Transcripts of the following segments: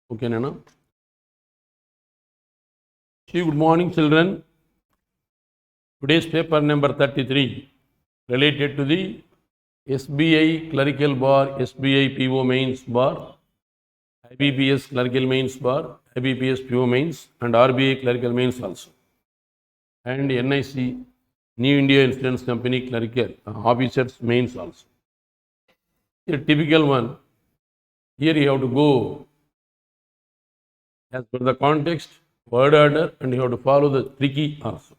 Okay, Nana. Good morning, children. Today's paper number 33 related to the SBI clerical bar, SBI PO mains bar, IBPS clerical mains bar, IBPS PO mains, and RBI clerical mains also. And NIC, New India Insurance Company clerical officers mains also. A typical one. Here you have to go as per the context, word order, and you have to follow the tricky also.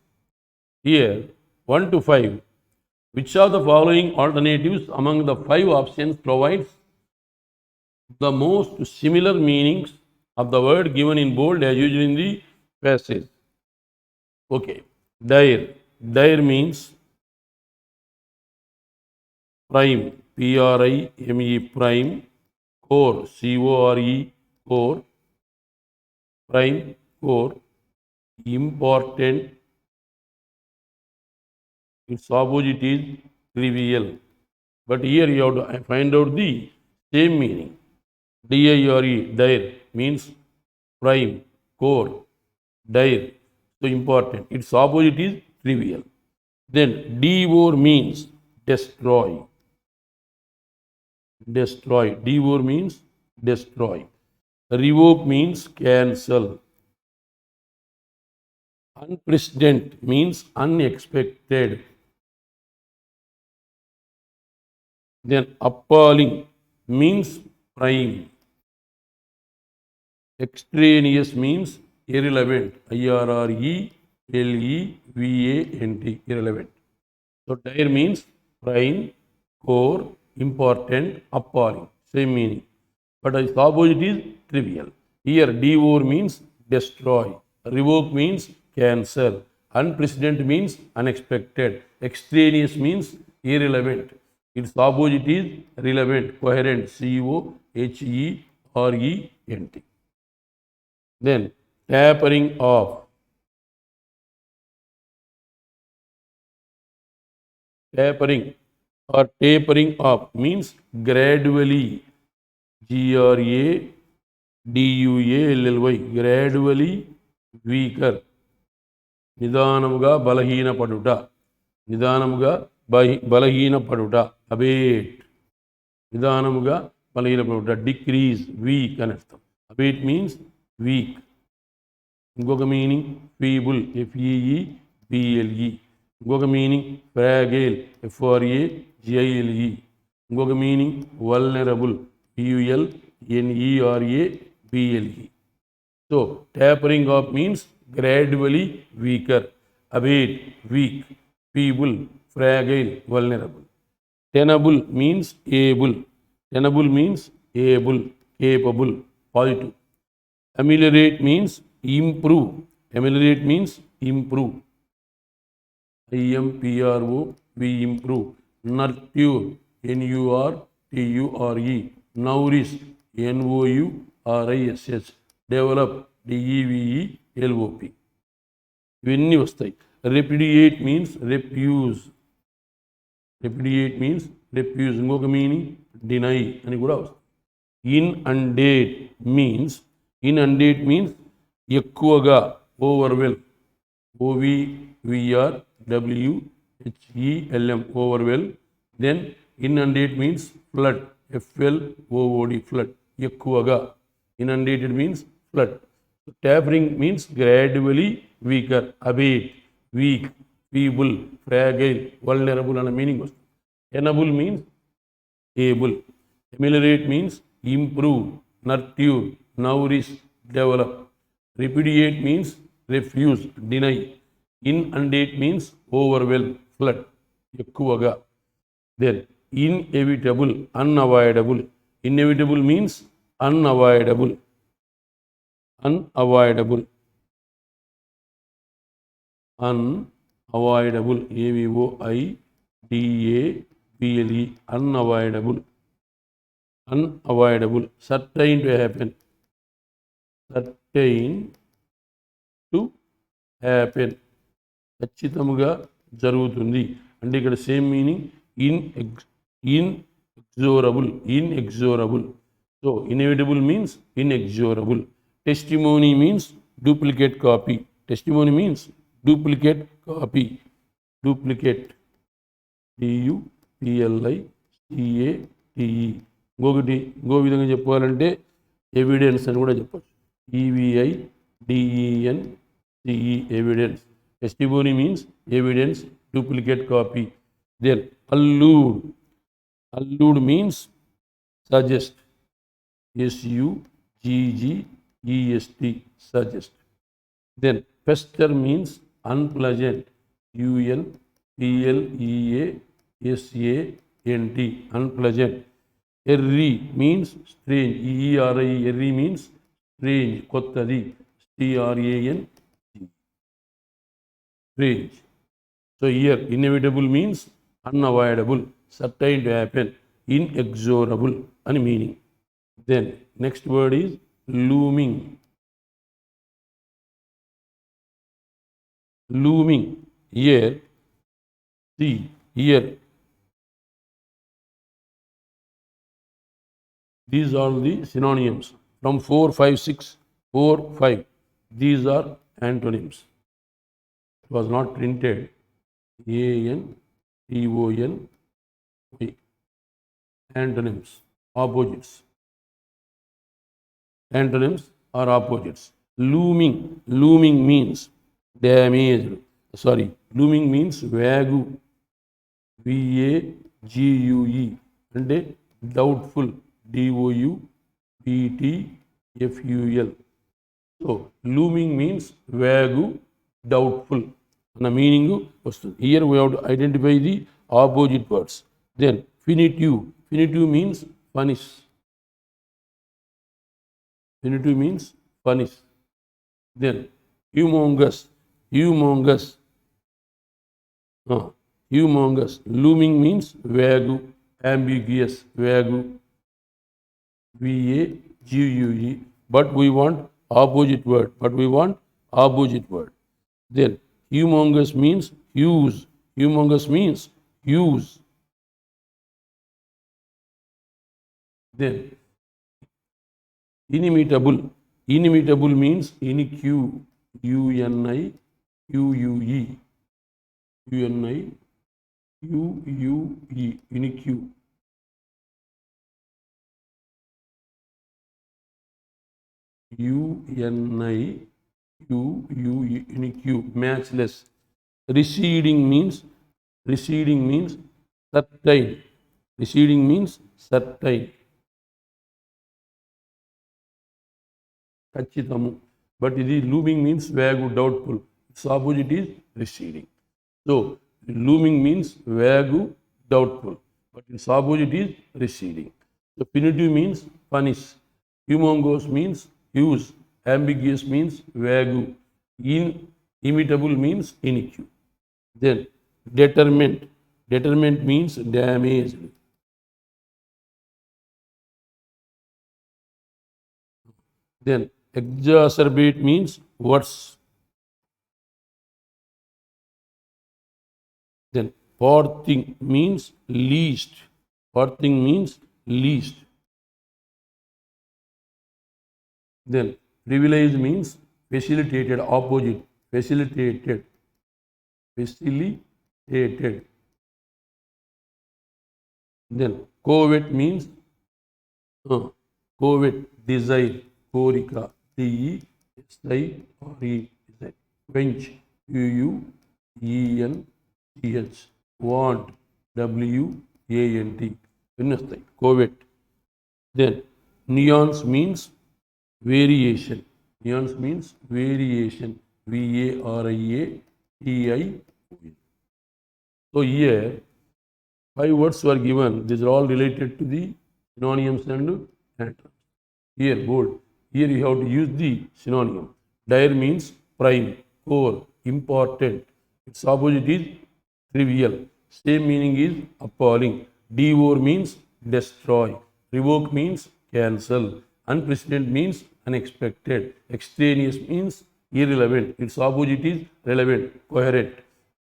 Here, 1 to 5. Which of the following alternatives among the 5 options provides the most similar meanings of the word given in bold as used in the passage? Okay. Dire. Dire means prime. Prime. Prime. Core. Core. Core. Prime. Core. Important. Its opposite is trivial. But here you have to find out the same meaning. DIRE, dire, means prime, core, dire, so important. Its opposite is trivial. Then devour means destroy. Destroy. Devour means destroy. Revoke means cancel. Unprecedented means unexpected. Then appalling means prime. Extraneous means irrelevant. IRRELEVANT. Irrelevant. So dire means prime, core, important, appalling. Same meaning. But its opposite is trivial. Here devour means destroy. Revoke means cancel. Unprecedented means unexpected. Extraneous means irrelevant. Its opposite is relevant, coherent. COHERENT. Then tapering off. Tapering or tapering off means gradually. GRADUALLY. Gradually weaker. Nidanamuga balahina paduta. Nidanamuga balahina paduta. Abate. Nidanamuga balahina paduta. Decrease. Weak. Abate means weak. ఇంకొక meaning feeble FEEBLE. ఇంకొక meaning fragile FRAGILE. ఇంకొక meaning vulnerable PULNERABLE. So tapering off means gradually weaker, abate weak, feeble, fragile, vulnerable. Tenable means able. Tenable means able, capable, positive. Ameliorate means improve. Ameliorate means improve. IMPROVE, improve. Nurture, NURTURE. Nourish, NOURISH. Develop, DEVELOP. ఇవన్నీ వస్తాయి. Repudiate means refuse. Repudiate means refuse. ఇంకొక meaning deny అని కూడా వస్తుంది. Inundate means ఎక్కువగా, overwhelm. OVERWHELM, overwhelm. Then inundate means flood. FLOOD, flood. ఎక్కువగా. Inundated means flood. So, tapering means gradually weaker, abate, weak, feeble, fragile, vulnerable అనే meaning వస్తుంది. Enable means able. Ameliorate means improve, nurture, nourish, develop. Repudiate means refuse, deny. Inundate means overwhelm, flood. ఎక్కువగా. Then inevitable, unavoidable. Inevitable means unavoidable. Unavoidable. Unavoidable. AVOIDABLE. Unavoidable. Unavoidable. Certain to happen. Certain to happen. ఖచ్చితంగా జరుగుతుంది అంటే ఇక్కడ same meaning. Inexorable. Inexorable. So inevitable means inexorable. Testimony means duplicate copy. Testimony means duplicate copy. Duplicate. DUPLICATE. ఇంకో విధంగా చెప్పాలంటే evidence అని కూడా చెప్పచ్చు. EVIDENCE, evidence. Testimony means evidence, duplicate copy. Then allude. Allude means suggest. SUGGEST, suggest. Then pester means unpleasant. UNPLEASANT, unpleasant. Erry means strange. ERI, erry means strange, kottadi. STRANG, strange. So here inevitable means unavoidable, certain to happen, inexorable and meaning. Then next word is looming. Looming. Here, see, here, these are the synonyms. From 4, 5, 6, 4, 5. These are antonyms. It was not printed. ANTONY. Antonyms, opposites. Antonyms are opposites. Looming. Looming means damaged. Sorry, looming means vague. VAGUE. And doubtful. DOUBTFUL. So looming means vague, doubtful. And the meaning వస్తుంది. Here we have to identify the opposite words. Then finitive. Finitive means punish. Finitive means punish. Then humongous. Humongous. Humongous. Looming means vague, ambiguous, vague. VAGUE. But we want opposite word. Then humongous means huge. Humongous means huge. Then inimitable. Inimitable means inique. UNIQUE. UNIQUE. Inique. UNIQUE. Matchless. Receding means certain. Receding means certain. Kachitamu. But it is looming means vague, doubtful. Its opposite is receding. So looming means vague, doubtful. But its opposite is receding. So punitive means punish. Humongous means huge. Ambiguous means vague. Inimitable means inique. Then determined. Determined means damaged. Then exacerbate means worse. Then poor thing means least. Poor thing means least. Then privilege means facilitated, opposite. Facilitated. Then covet means covet, desire, korika, DESIRE. Quench, QUENCH. Want, WANT. Covet. Then nuance means variation. Nuance means variation. VARIATION. So here 5 words were given. These are all related to the synonyms and antonyms. Here bold. Here you have to use the synonym. Dire means prime, core, important. Its opposite is trivial. Same meaning is appalling. Devour means destroy. Revoke means cancel. Unprecedented means unexpected. Extraneous means irrelevant. Its opposite is relevant, coherent.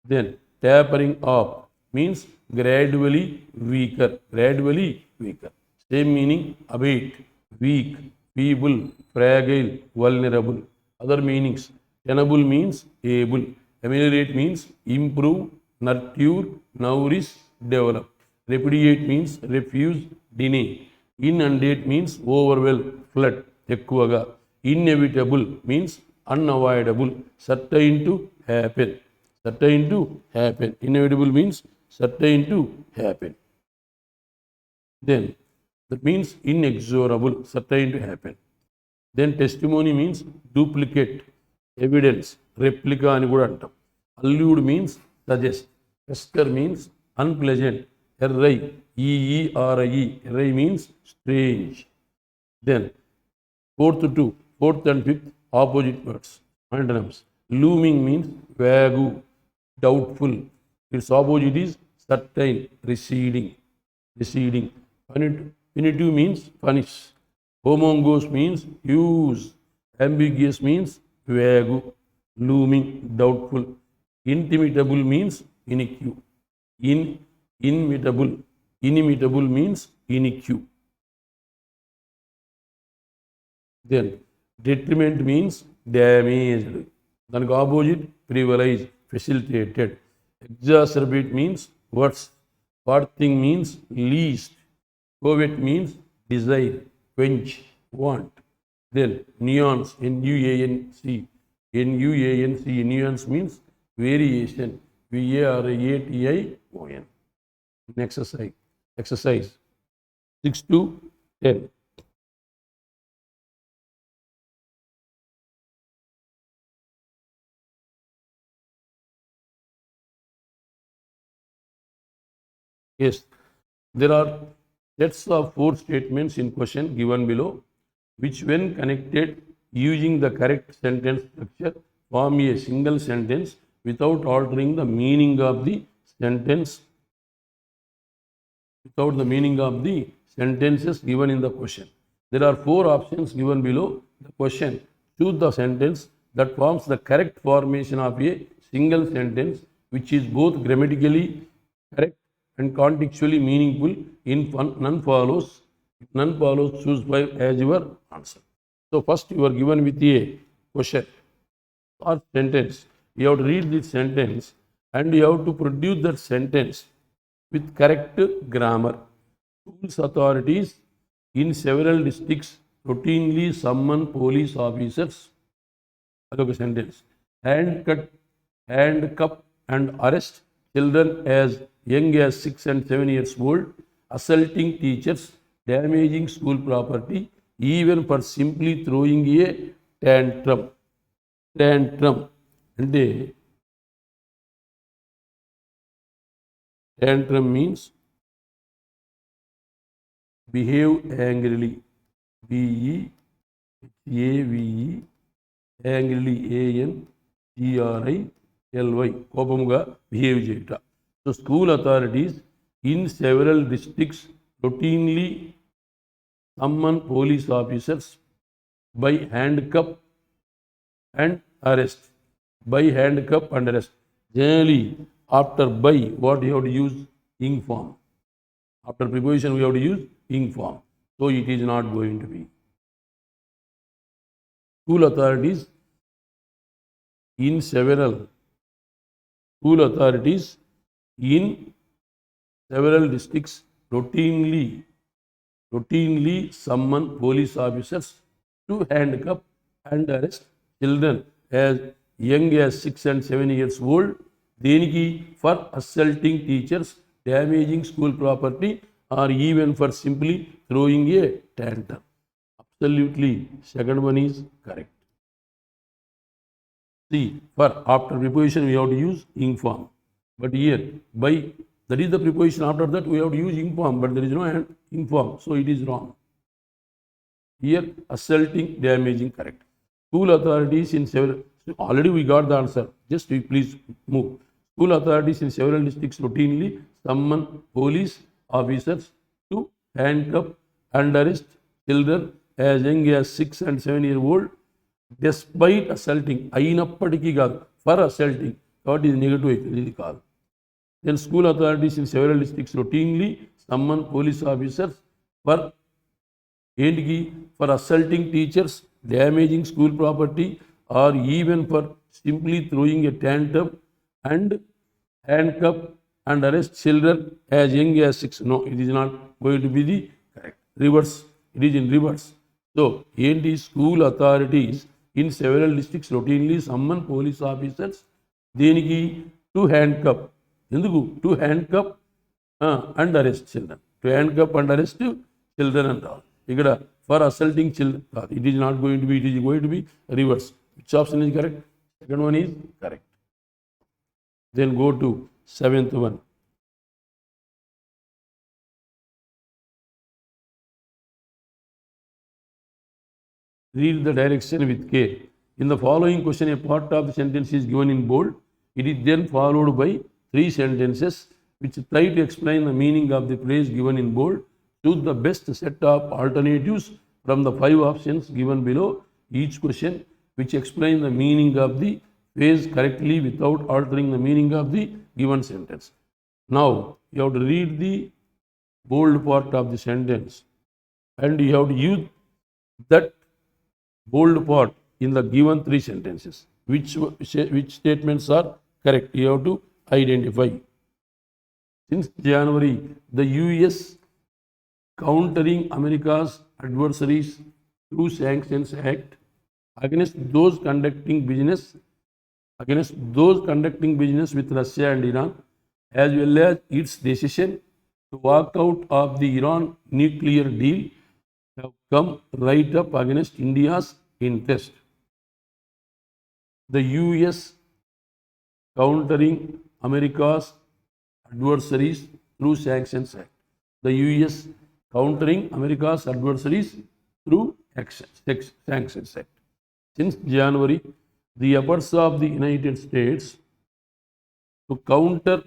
Then tapering off means gradually weaker. Gradually weaker. Same meaning abate. weak, feeble, fragile, vulnerable. Other meanings. Tenable means able. Ameliorate means improve, nurture, nourish, develop. Repudiate means refuse, deny. Inundate means overwhelm, flood, ఎక్కువగా. Inevitable means unavoidable, certain to happen. Certain to happen. Inevitable means certain to happen. Then that means inexorable, certain to happen. Then testimony means duplicate, evidence, replica అని కూడా అంటాం. Allude means suggest. Pester means unpleasant. Errai, E-E-R-I-E. Errai means strange. Then fourth and fifth opposite words, antonyms. Looming means vague, doubtful. Its opposite is certain, receding. Punitive means punish. Homongous means use. Ambiguous means vague. Looming, doubtful. Inimitable means inique. Inimitable means inique. Then detriment means damaged. Then opposite privilege, facilitated. Exacerbate means worse. What thing means least. Covet means desire, quench, want. Then nuance, N-U-A-N-C. N-U-A-N-C, nuance means variation. V-A-R-A-T-I-O-N. Exercise 6 to 10. Yes, there are sets of 4 statements in question given below, which when connected using the correct sentence structure form a single sentence without altering the meaning of the sentence, without the meaning of the sentences given in the question. There are 4 options given below the question. Choose the sentence that forms the correct formation of a single sentence which is both grammatically correct and contextually meaningful. In none follows. If none follows, choose 5 as your answer. So first you are given with a question or sentence. You have to read this sentence and you have to produce that sentence with correct grammar. Schools authorities in several districts routinely summon police officers. Adoka sentence. Handcuff and arrest children as young as 6 and 7 years old, assaulting teachers, damaging school property, even for simply throwing a tantrum. అంటే tantrum means behave angrily. B-E-H-A-V-E, angrily, A-N-G-R-I-L-Y, కోపముగా behave చేయుట. So school authorities in several districts routinely summon police officers by handcuff and arrest. By handcuff and arrest. Generally, after by, what you have to use? Ing form. After preposition, we have to use ing form. So it is not going to be. School authorities in several districts routinely summon police officers to handcuff and arrest children as young as 6 and 7 years old, దేనికి for assaulting teachers, damaging school property, or even for simply throwing a tantrum. Absolutely, second one is correct. See, for after preposition we have to use ing form, but here by, that is the preposition. After that we have to use ing form, but there is no ing form, so it is wrong. Here assaulting, damaging, correct. School authorities in several, already we got the answer, just please move. School authorities in several districts routinely summon police officers to handcuff and arrest children as young as 6 and 7 years old, despite assaulting. అయినప్పటికీ కాదు, for assaulting, కాబట్టి ఇది negative అవుతుంది, ఇది కాదు. Then school authorities in several districts routinely summon police officers for ఏంటికి? For assaulting teachers, damaging school property, or even for simply throwing a tantrum and handcuff and arrest children as young as 6. No, it is not going to be the correct. Reverse. It is in reverse. So, ఏంటి? School authorities in several districts routinely summon police officers దేనికి? To handcuff. ఎందుకు? To handcuff and arrest children. To handcuff and arrest children అంటారు. ఇక్కడ for అసల్టింగ్ children కాదు. It is not going to B, it is going to B reverse. Which option is correct? Second one is correct. Then go to seventh one. Read the direction with care. In the following question, a part of the sentence is given in bold. It is then followed by 3 sentences which try to explain the meaning of the phrase given in bold. Choose the best set of alternatives from the 5 options given below each question which explain the meaning of the phrase correctly without altering the meaning of the given sentence. Now, you have to read the bold part of the sentence and you have to use that bold part in the given 3 sentences. Which statements are correct? You have to identify. Since January, the US countering America's adversaries through Sanctions Act against those conducting business with Russia and Iran, as well as its decision to walk out of the Iran nuclear deal, have come right up against India's interest. The US countering America's adversaries through Sanctions Act. The US countering America's adversaries through Sanctions Act. Since January, the efforts of the United States to counter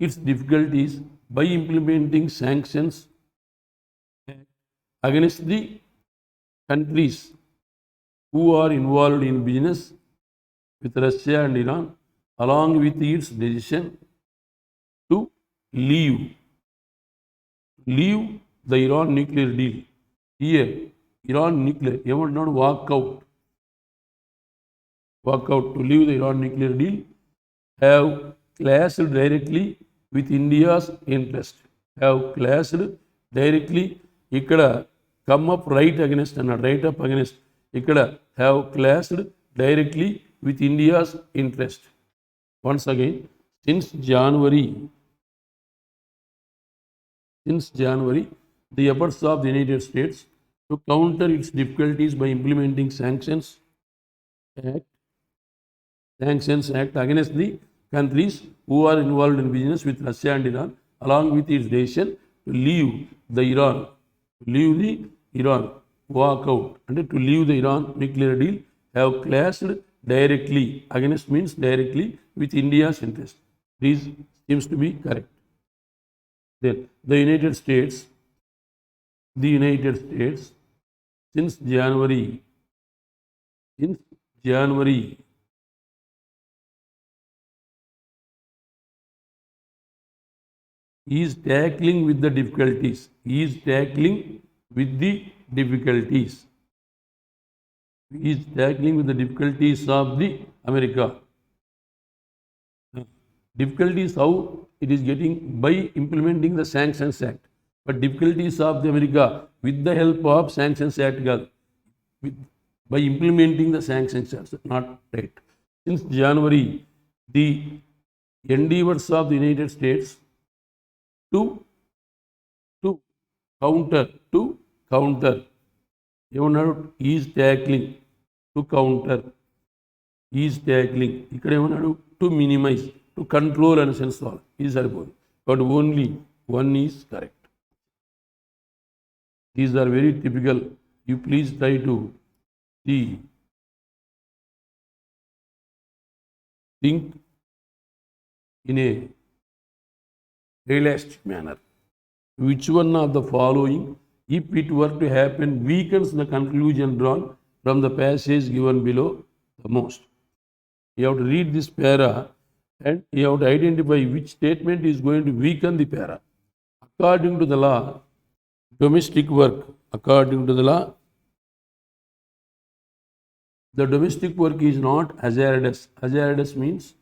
its difficulties by implementing sanctions against the countries who are involved in business with Russia and Iran, along with its decision to leave the Iran nuclear deal. Here, Iran nuclear, ఏమంటున్నాడు? walkout to leave the Iran nuclear deal, have clashed directly with India's interest. Have clashed directly, ఇక్కడ come up right against అన్నాడు, right up against, ఇక్కడ have clashed directly with India's interest. Once again, since January, the efforts of the United States to counter its difficulties by implementing Sanctions Act against the countries who are involved in business with Russia and Iran, along with its decision to leave the Iran, walk out, and to leave the Iran nuclear deal, have clashed directly, against means directly, with India's interest. This seems to be correct. Then, the United States, since January, is tackling with the difficulties. Is tackling with the difficulties of the America. Difficulties how it is getting by implementing the Sanctions Act. But difficulties of the America with the help of Sanctions Act, by implementing the Sanctions Act, not right. Since January, the endeavors of the United States to counter, ఏమన్నాడు? Is tackling, to counter, is tackling. ఇక్కడ ఏమన్నాడు? To minimise, to control అనే sense వాళ్ళు, ఇది సరిపోదు. But only one is correct. These are very typical. You please try to think in a realistic manner. Which one of the following, if it were to happen, weakens the conclusion drawn from the passage given below the most? You have to read this para and you have to identify which statement is going to weaken the para. According to the law, domestic work, according to the law, the domestic work is not hazardous. Hazardous means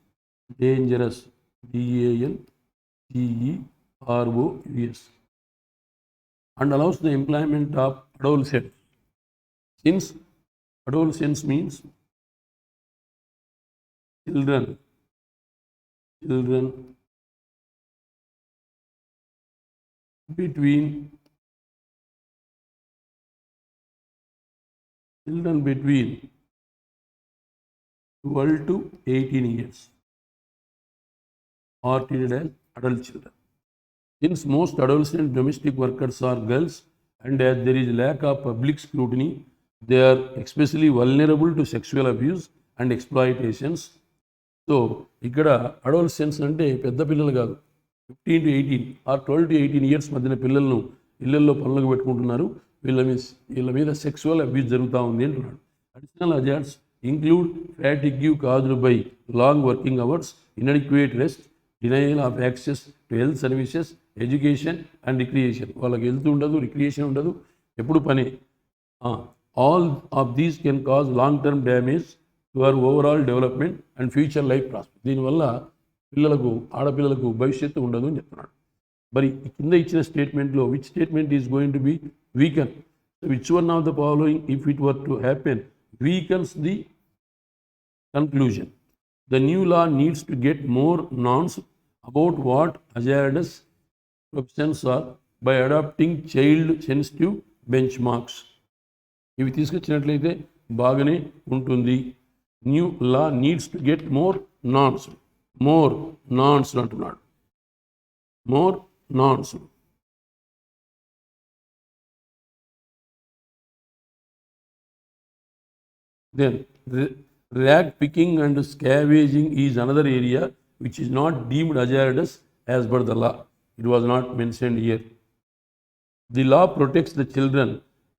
dangerous. DANGEROUS. And allows the employment of adolescents. Since adolescence means children between 12 to 18 years are treated as adult children. Since most adolescent domestic workers are girls and as there is lack of public scrutiny, they are especially vulnerable to sexual abuse and exploitations. So ఇక్కడ adolescence అంటే పెద్ద పిల్లలు కాదు, 15 to 18 are 12 to 18 years మధ్యన పిల్లలను ఇళ్లల్లో పనులకు పెట్టుకుంటున్నారు. వీళ్ళ మీద సెక్సువల్ అబ్యూస్ జరుగుతూ ఉంది అంటున్నాడు. Additional hazards include fatigue caused by long working hours, inadequate rest, denial of access to health services, education and recreation. వాళ్ళకి హెల్త్ ఉండదు, రిక్రియేషన్ ఉండదు, ఎప్పుడు పని. All of these can cause long term damage to our overall development and future life prospect. దీనివల్ల ఆడపిల్లలకు భవిష్యత్తు ఉండదు అని చెప్తున్నాడు. మరి కింద ఇచ్చిన స్టేట్మెంట్లో which statement is going to be weaken? Which one of the following if it were to happen weakens the conclusion? The new law needs to get more norms about what hazardous professions are by adopting child sensitive benchmarks. ఇవి తీసుకొచ్చినట్లయితే బాగానే ఉంటుంది. New law needs to get more nuns అంటున్నాడు. More nuns. Then rag picking and scavenging is another area which is not deemed hazardous as per the law. It was not mentioned here. The law protects the children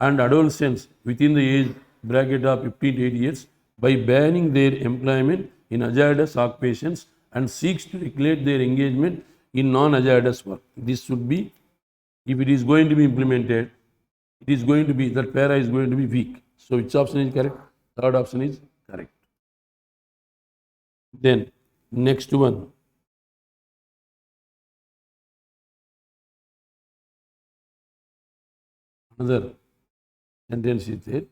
and adolescents within the age bracket of 15 to 8 years by banning their employment in hazardous occupations and seeks to regulate their engagement in non-hazardous work. This should be, if it is going to be implemented, it is going to be, that para is going to be weak. So which option is correct? Third option is correct. Then next one, another sentence is there.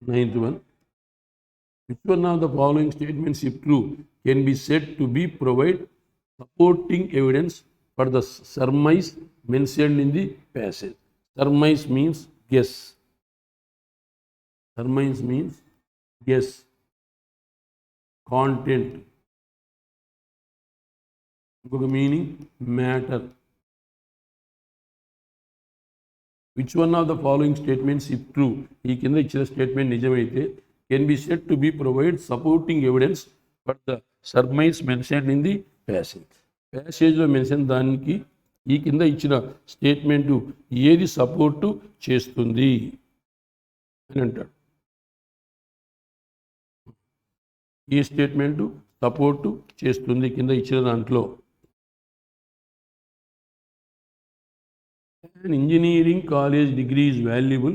Ninth one, which one of the following statements, if true, can be said to be provide supporting evidence for the surmise mentioned in the passage? Surmise means guess. Surmise means guess. Content. Meaning matter. Which one of the following statements, if true, ఈ కింద ఇచ్చిన statement నిజమైతే, can be said to be provide supporting evidence for the surmise mentioned in the passage? ప్యాసేజ్లో mention దానికి ఈ కింద ఇచ్చిన statement ఏది సపోర్టు చేస్తుంది అని అంటాడు. ఈ స్టేట్మెంటు సపోర్టు చేస్తుంది కింద ఇచ్చిన దాంట్లో. An engineering college degree is valuable,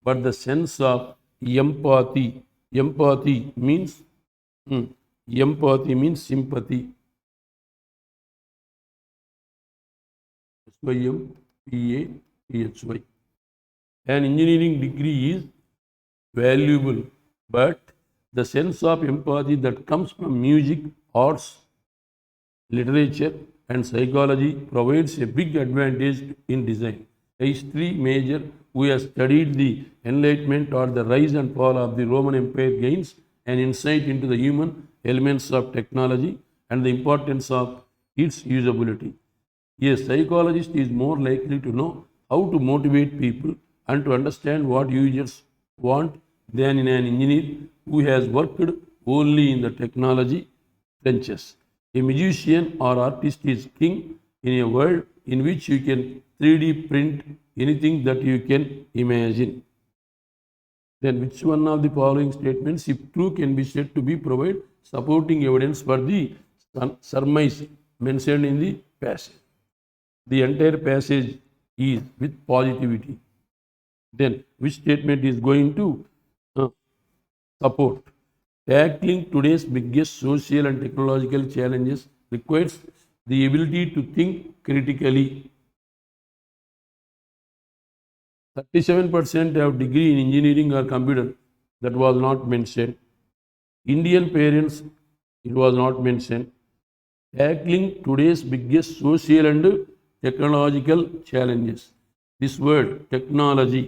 but the sense of empathy means sympathy. SYMPATHY. An engineering degree is valuable, but the sense of empathy that comes from music, arts, literature and psychology provides a big advantage in design. A history major who has studied the Enlightenment or the rise and fall of the Roman Empire gains an insight into the human elements of technology and the importance of its usability. A psychologist is more likely to know how to motivate people and to understand what users want than in an engineer who has worked only in the technology trenches. A musician or artist is king in a world in which you can 3D print anything that you can imagine. Then which one of the following statements, if true, can be said to be provide supporting evidence for the surmise mentioned in the passage. The entire passage is with positivity. Then which statement is going to support? Tackling today's biggest social and technological challenges requires the ability to think critically. 37% have degree in engineering or computer. That was not mentioned. Indian parents, it was not mentioned. Tackling today's biggest social and technological challenges. This word, technology,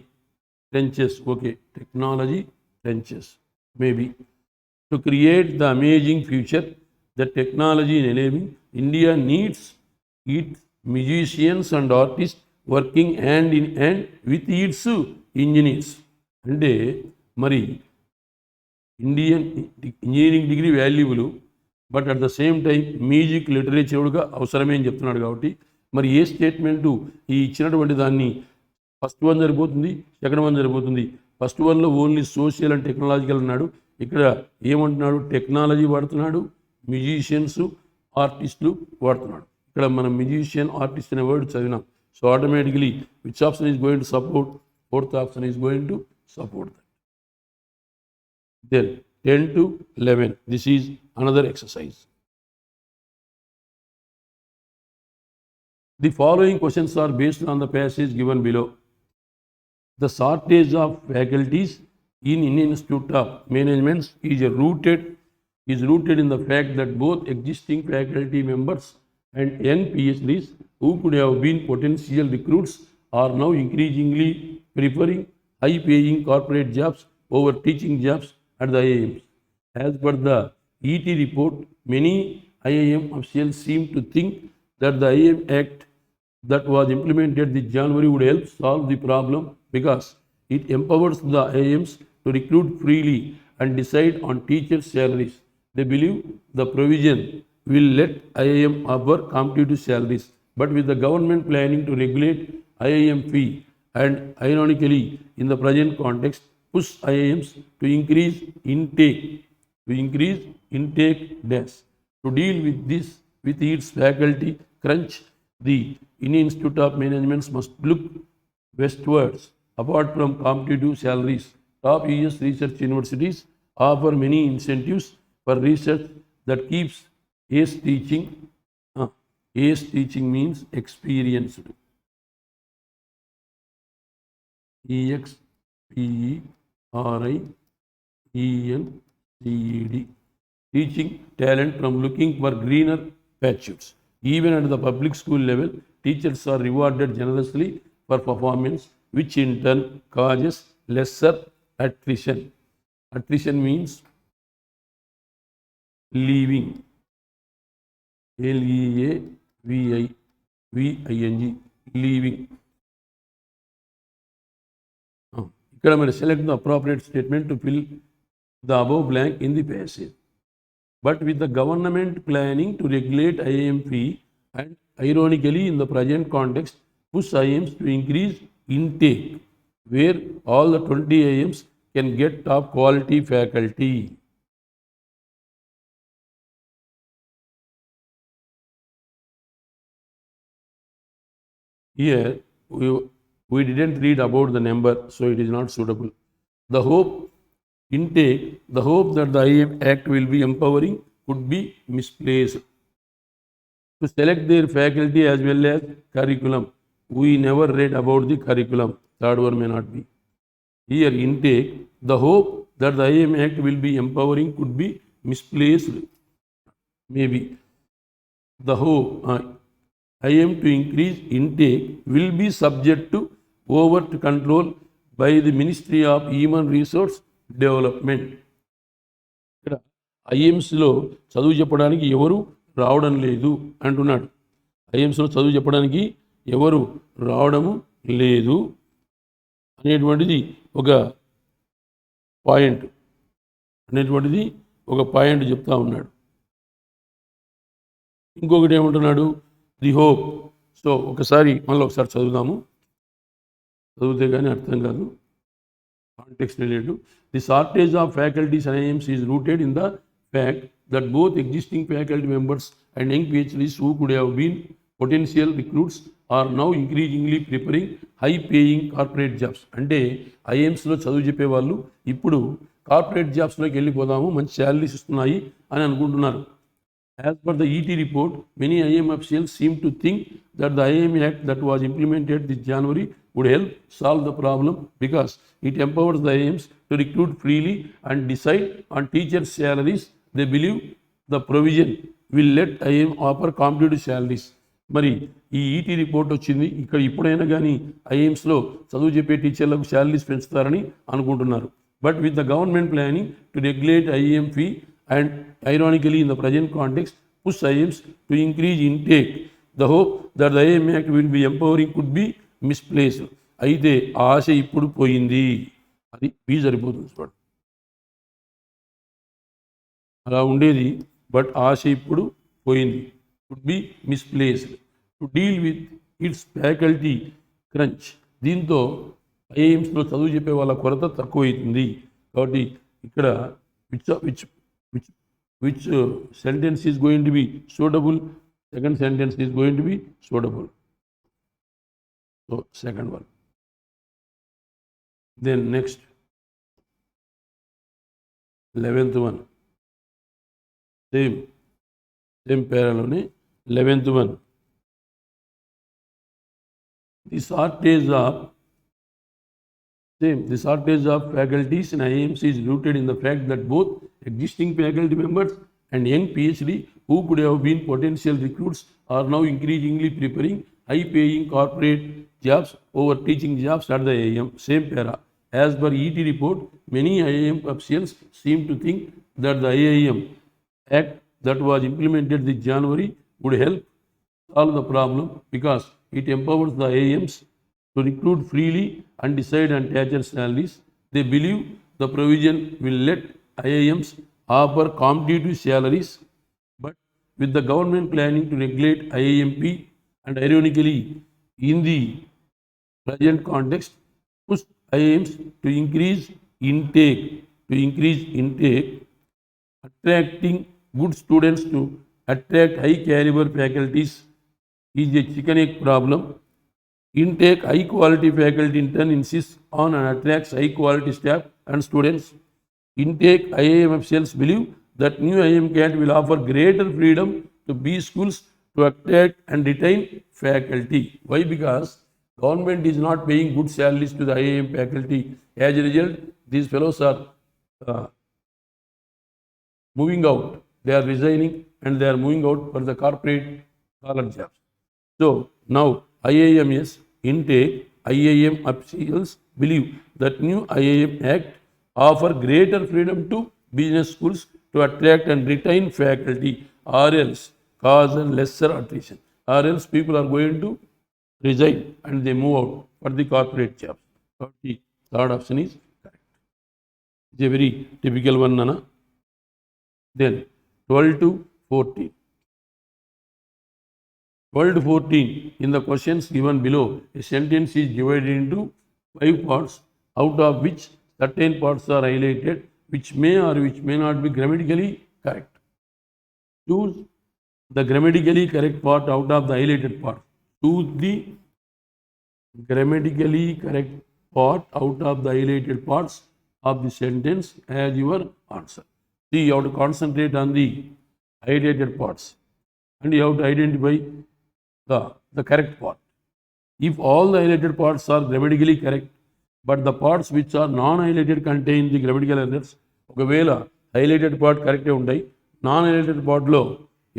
trenches, okay, technology, trenches, maybe. To create the amazing future that technology is enabling, India needs its musicians and artists working hand in hand with its engineers. అంటే మరి Indian engineering degree valuable, but at the same time music లిటరేచర్గా అవసరమే అని చెప్తున్నాడు. కాబట్టి మరి ఏ statement ఈ ఇచ్చినటువంటి దాన్ని ఫస్ట్ వన్ సరిపోతుంది, సెకండ్ వన్ సరిపోతుంది. ఫస్ట్ వన్లో ఓన్లీ సోషల్ అండ్ టెక్నాలజికల్ అన్నాడు, ఇక్కడ ఏమంటున్నాడు? టెక్నాలజీ వాడుతున్నాడు, మ్యూజిషియన్స్ ఆర్టిస్టులు వాడుతున్నాడు. ఇక్కడ మనం మ్యూజిషియన్ ఆర్టిస్ట్ అనే వర్డ్ చదివినాం. So automatically which option is going to support? Fourth option is going to support that. Then 10 to 11, this is another exercise. The following questions are based on the passage given below. The shortage of faculties in Indian Institute of Management is rooted in the fact that both existing faculty members and young PhDs who could have been potential recruits are now increasingly preferring high-paying corporate jobs over teaching jobs at the IIMs. As per the ET report, many IIM officials seem to think that the IIM Act that was implemented this January would help solve the problem because it empowers the IIMs to recruit freely and decide on teachers' salaries. They believe the provision will let IIM offer competitive salaries, but with the government planning to regulate IIM fee and ironically in the present context push IIMs to increase intake dash. To deal with this with its faculty crunch, the Indian Institute of Management must look westwards. Apart from competitive salaries, top US research universities offer many incentives for research that keeps ace teaching. Ace teaching means experienced. EXPERIENCED. Teaching talent from looking for greener pastures. Even at the public school level, teachers are rewarded generously for performance, which in turn causes lesser attrition. Attrition means leaving. LEAVING, leaving. ఇక్కడ మరి select the appropriate statement to fill the above blank in the passage. But with the government planning to regulate IIM fee and ironically in the present context push IIMs to increase intake where all the 20 IIMs can get top quality faculty. Here we didn't read about the number, so it is not suitable. The hope that the IIM Act will be empowering could be misplaced. To select their faculty as well as curriculum, we never read about the curriculum. Third one may not be. Here intake, the hope that the IIM Act will be empowering could be misplaced. Maybe. The hope IIM to increase intake will be subject to overt control by the Ministry of Human Resource Development. ఇక్కడ ఐఎమ్స్లో చదువు చెప్పడానికి ఎవరు రావడం లేదు అంటున్నాడు. ఐఎమ్స్లో చదువు చెప్పడానికి ఎవరు రావడము లేదు అనేటువంటిది ఒక పాయింట్ చెప్తా ఉన్నాడు. ఇంకొకటి ఏమంటున్నాడు? The hope. సో ఒకసారి చదువుదాము. చదివితే కానీ అర్థం కాదు. Context related. The shortage of faculties and IIMs is rooted in the fact that both existing faculty members and young PhDs who could have been potential recruits are now increasingly preparing high paying corporate jobs. అంటే ఐఎమ్స్లో చదువు చెప్పే వాళ్ళు ఇప్పుడు corporate జాబ్స్లోకి వెళ్ళిపోదాము, మంచి salaries ఇస్తున్నాయి అని అనుకుంటున్నారు. As per the ET report, many IIM officials seem to think that the IIM Act that was implemented this January would help solve the problem because it empowers the IIMs to recruit freely and decide on teachers' salaries. They believe the provision will let IIM offer competitive salaries. మరి ఈ ఈటీ report వచ్చింది, ఇక్కడ ఇప్పుడైనా కానీ ఐఎమ్స్లో చదువు చెప్పే టీచర్లకు salaries పెంచుతారని అనుకుంటున్నారు. But with the government planning to regulate IM fee and ironically in the present context push IIMs to increase intake, the hope that the IIM Act will be empowering could be misplaced. అయితే ఆశ ఇప్పుడు పోయింది, అది be సరిపోతుంది చూడండి, అలా ఉండేది but ఆశ ఇప్పుడు పోయింది. could be misplaced to deal with its faculty crunch. దీంతో ఐఐఎమ్స్లో చదువు చెప్పే వాళ్ళ కొరత తక్కువైతుంది. కాబట్టి ఇక్కడ which sentence is going to be suitable? Second sentence is going to be suitable. So second one. Then next 11th one. Same parallel. 11th one. The shortage of faculties in IIMs is rooted in the fact that both existing faculty members and young PhD who could have been potential recruits are now increasingly preferring high-paying corporate jobs over teaching jobs at the IIM. Same para. As per ET report, many IIM officials seem to think that the IIM Act that was implemented this January would help solve the problem because it empowers the IIMs to recruit freely and decide on teachers' salaries. They believe the provision will let IIMs offer competitive salaries, but with the government planning to regulate IIMP and ironically in the present context push IIMs to increase intake, attracting good students to attract high caliber faculties is a chicken egg problem. Intake high quality faculty in turn insists on and attracts high quality staff and students. Intake IIM officials believe that new IIM Act will offer greater freedom to B schools to attract and retain faculty. Why? Because government is not paying good salaries to the IIM faculty. As a result, these fellows are moving out. They are resigning and they are moving out for the corporate collar jobs. So now IIMS intake, IIM officials believe that new IIM Act offer greater freedom to business schools to attract and retain faculty, or else cause a lesser attrition, or else people are going to resign and they move out for the corporate jobs. The third option is correct. It's a very typical one, Nana. Then 12 to 14. 12 to 14, in the questions given below, a sentence is divided into 5 parts, out of which certain parts are highlighted, which may or which may not be grammatically correct. Choose the grammatically correct part out of the highlighted part. Choose the grammatically correct part out of the highlighted parts of the sentence as your answer. See, you have to concentrate on the highlighted parts and you have to identify the correct part. If all the highlighted parts are grammatically correct, but the parts which are non-highlighted contain the grammatical errors, ఒకవేళ highlighted part కరెక్టే ఉంటాయి, non highlighted పార్ట్లో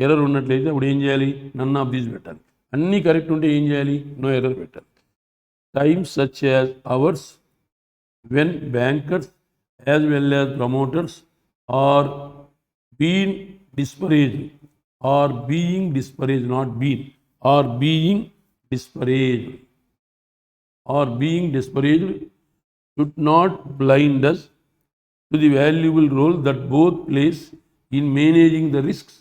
error ఉన్నట్లయితే అప్పుడు ఏం చేయాలి? None of these పెట్టాలి. అన్నీ కరెక్ట్ ఉంటే ఏం చేయాలి? నో ఎర్రర్ పెట్టాలి. Times such as hours, when bankers as well as promoters are being disparaged, not been, are being disparaged should not blind us to the valuable role that both plays in managing the risks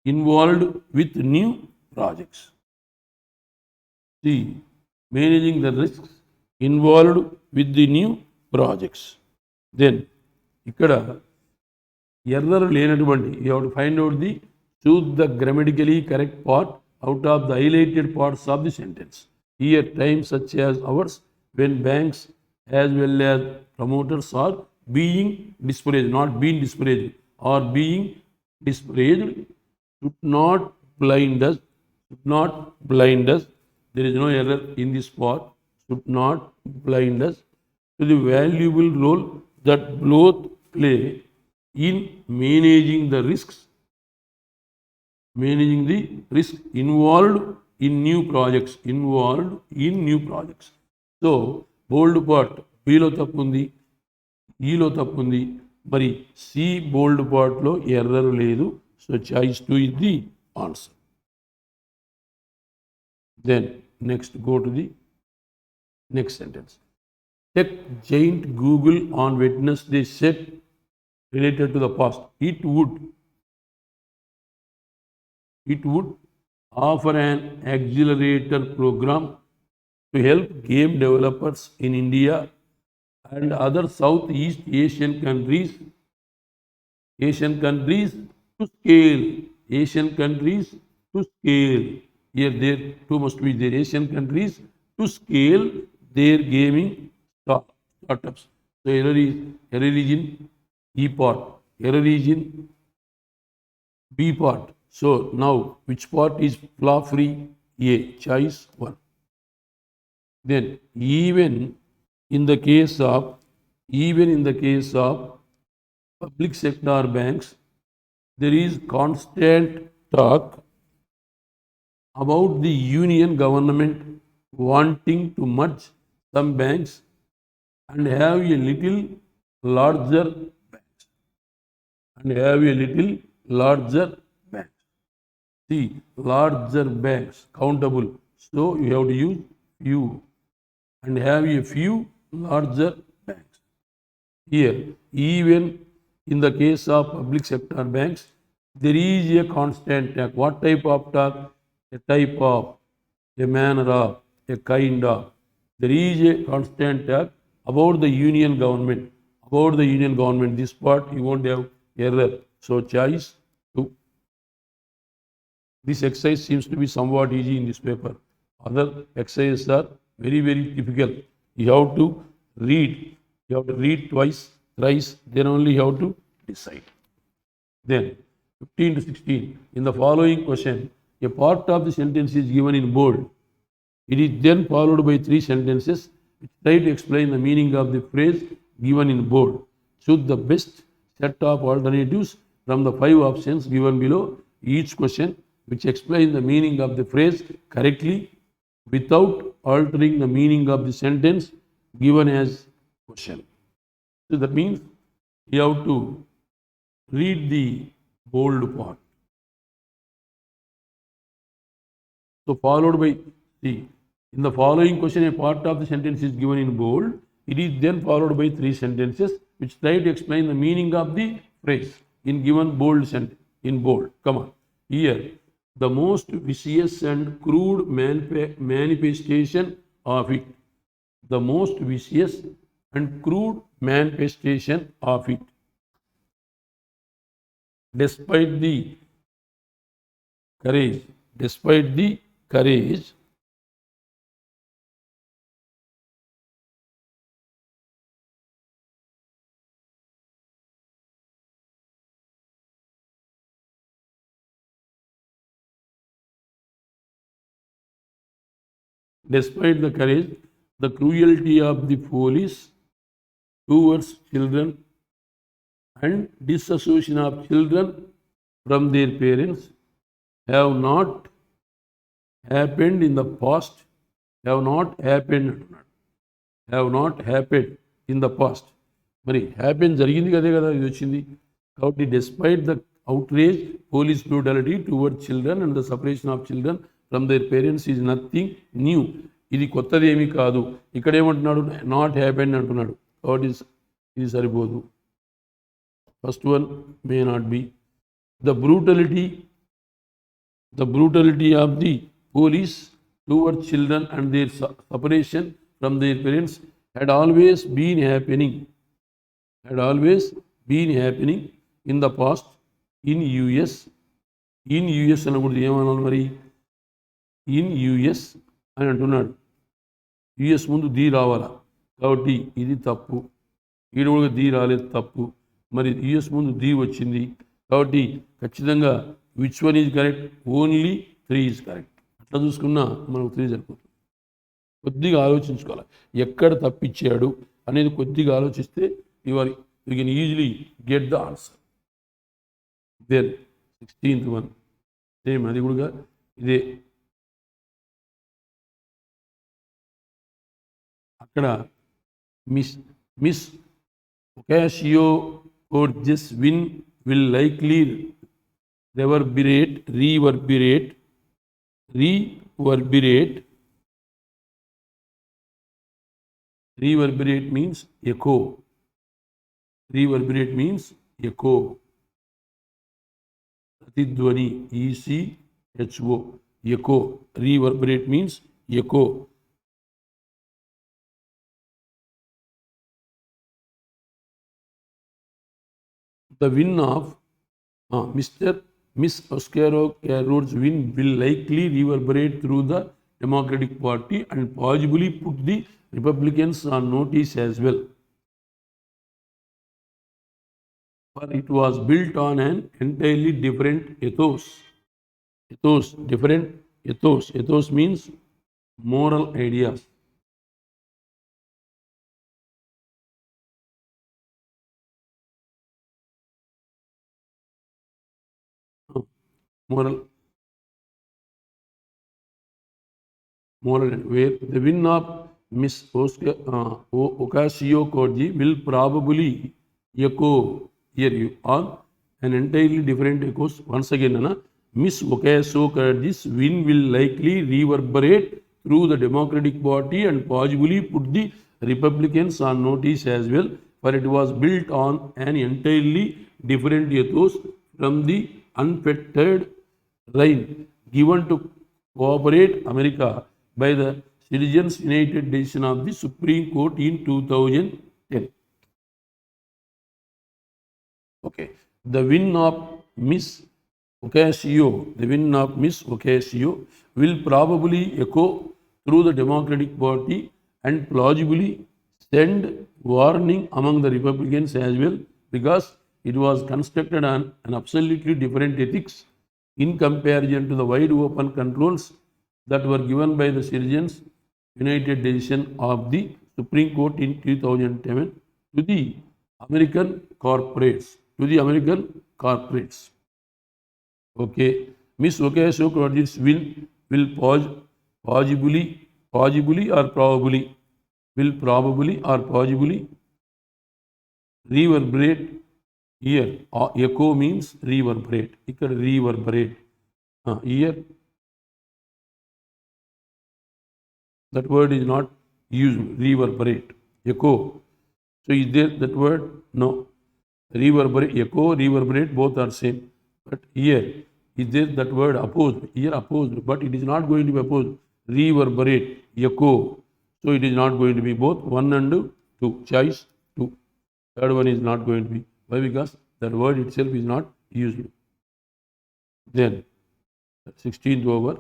involved with new projects. See, managing the risks involved with the new projects. Then, ikkada error లేనటువంటి you have to find out the choose the grammatically correct part out of the highlighted parts of the sentence. Here times such as ours when banks as well as promoters are being discouraged, not being discouraged, or being discouraged, should not blind us, should not blind us. There is no error in this part. Should not blind us to the valuable role that both play in managing the risks involved in new projects. So bold part B లో తప్పు ఉంది, E లో తప్పు ఉంది, మరి C బోల్డ్ పార్ట్లో error లేదు. So choice 2 is the answer. Then next go to the next sentence. Tech giant Google on Wednesday said related to the past. It would offer an accelerator program to help game developers in India and other Southeast Asian countries to scale. Here there two must be there. Asian countries to scale their gaming startups. So error is in E part, error is in B part. So now which part is flaw free? A, choice 1. Then even in the case of public sector banks, there is constant talk about the union government wanting to merge some banks and have a little larger banks. See, larger banks, countable. So you have to use few and have a few larger banks. Here, even in the case of public sector banks, there is a constant talk. What type of talk? A type of, a manner of, a kind of. There is a constant talk about the union government. This part you won't have error. So choice 2. This exercise seems to be somewhat easy in this paper. Other exercises are very, very difficult. You have to read twice, thrice, then only you have to decide. Then 15 to 16. In the following question, a part of the sentence is given in bold. It is then followed by 3 sentences which try to explain the meaning of the phrase given in bold. Choose the best set of alternatives from the 5 options given below each question which explain the meaning of the phrase correctly without altering the meaning of the sentence given as question. So that means you have to read the bold part. So followed by, see, in the following question, a part of the sentence is given in bold. It is then followed by 3 sentences which try to explain the meaning of the phrase in given bold sentence. In bold, come on. Here, the most vicious and crude manifestation of it. The most vicious and crude manifestation of it. Despite the courage, despite the courage despite the courage, the cruelty of the police towards children and disassociation of children from their parents have not happened in the past, have not happened in the past. మరి happen జరిగింది కదే కదా ఇది వచ్చింది. కాబట్టి despite the outrage, police brutality towards children and the separation of children from their parents is nothing new. ఇది కొత్తది ఏమీ కాదు. ఇక్కడ ఏమంటున్నాడు? నాట్ హ్యాపెండ్ అంటున్నాడు. కాబట్టి ఇది సరిపోదు. First one may not be. The brutality of the police towards children and their separation from their parents had always been happening in the past in US అనకూడదు, ఏమనాలి మరి, ఇన్ యుఎస్ అని అంటున్నాడు. US ముందు ది రావాలా, కాబట్టి ఇది తప్పు. ఈడ కూడా ది రాలేదు, తప్పు. మరి యుఎస్ ముందు ది వచ్చింది, కాబట్టి ఖచ్చితంగా which one is correct, only 3 is correct. అట్లా చూసుకున్నా మనకు 3 సరిపోతుంది. కొద్దిగా ఆలోచించుకోవాలి, ఎక్కడ తప్పిచ్చాడు అనేది కొద్దిగా ఆలోచిస్తే you can easily get the answer. Then 16th one same, అది కూడా ఇదే. అక్కడ miss Ocasio Cortez win will likely reverberate means echo. Reverberate means echo. Pratidhwani, ECHO, echo. Reverberate means echo. The win of Miss Oscaro's win will likely reverberate through the Democratic Party and possibly put the Republicans on notice as well. For it was built on an entirely different ethos. Ethos means moral ideas. Moral, where the win of Miss Ocasio-Cortez will probably echo here on an entirely different echoes. Once again, Miss Ocasio-Cortez win will likely reverberate through the Democratic Party and possibly put the Republicans on notice as well, for it was built on an entirely different ethos from the unfettered reign given to cooperate America by the Citizens United decision of the Supreme Court in 2010. Okay, the win of Miss Ocasio will probably echo through the Democratic Party and plausibly send warning among the Republicans as well, because it was constructed on an absolutely different ethics in comparison to the wide open controls that were given by the Citizens United decision of the Supreme Court in 2010 to the American corporates. Okay, Miss Ocasio-Cortez will possibly or probably reverberate here. Echo means reverberate. Ikkada reverberate. Here that word is not used. Reverberate. Echo. So is there that word? No. Reverberate, echo, reverberate, both are same. But here is there that word opposed? Here opposed, but it is not going to be opposed. Reverberate, echo. So it is not going to be both 1 and 2. Choice 2. Third one is not going to be. Why? Because that word itself is not used. Then 16th over.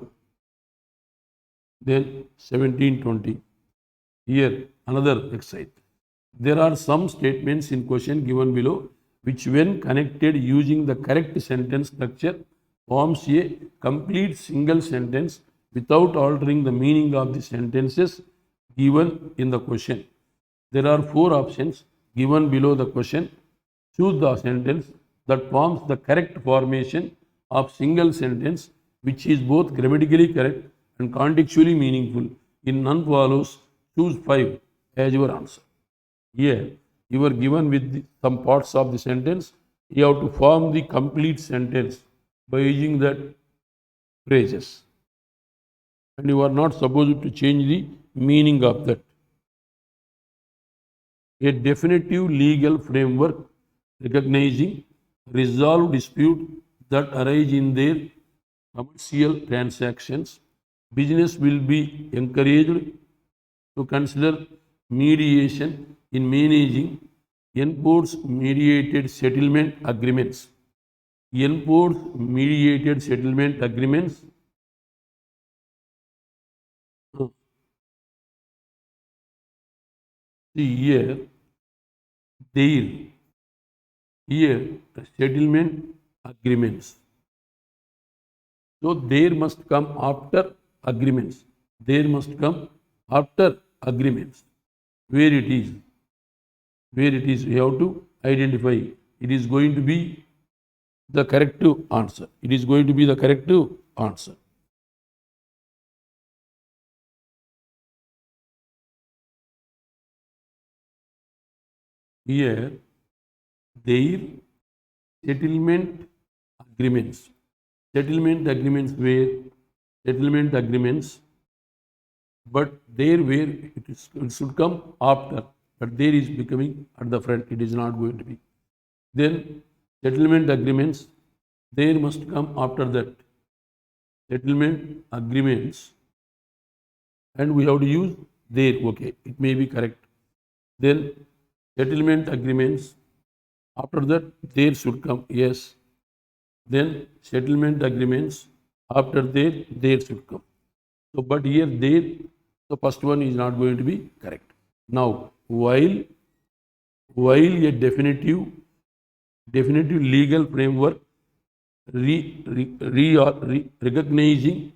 Then 17-20. Here another exercise. There are some statements in question given below which, when connected using the correct sentence structure, forms a complete single sentence without altering the meaning of the sentences given in the question. There are 4 options given below the question. Choose the sentence that forms the correct formation of single sentence which is both grammatically correct and contextually meaningful. In none follows, choose 5 as your answer. Here you are given with some parts of the sentence. You have to form the complete sentence by using that phrases, and you are not supposed to change the meaning of that. A definitive legal framework recognizing resolve dispute that arise in their commercial transactions. Business will be encouraged to consider mediation in managing enforce mediated settlement agreements. Enforce mediated settlement agreements. See here, there, here, the settlement agreements. So there must come after agreements. There must come after agreements. Where it is? Where it is, you have to identify. It is going to be the corrective answer. It is going to be the corrective answer. Here, their settlement agreements. Settlement agreements where? Settlement agreements, but there where it should come after, but there is becoming at the front, it is not going to be. Then settlement agreements, there must come after that. Settlement agreements, and we have to use there, okay, it may be correct. Then settlement agreements, after that there should come, yes. Then settlement agreements, after there should come. So, but here there, the first one is not going to be correct. Now, while a definitive legal framework recognizing,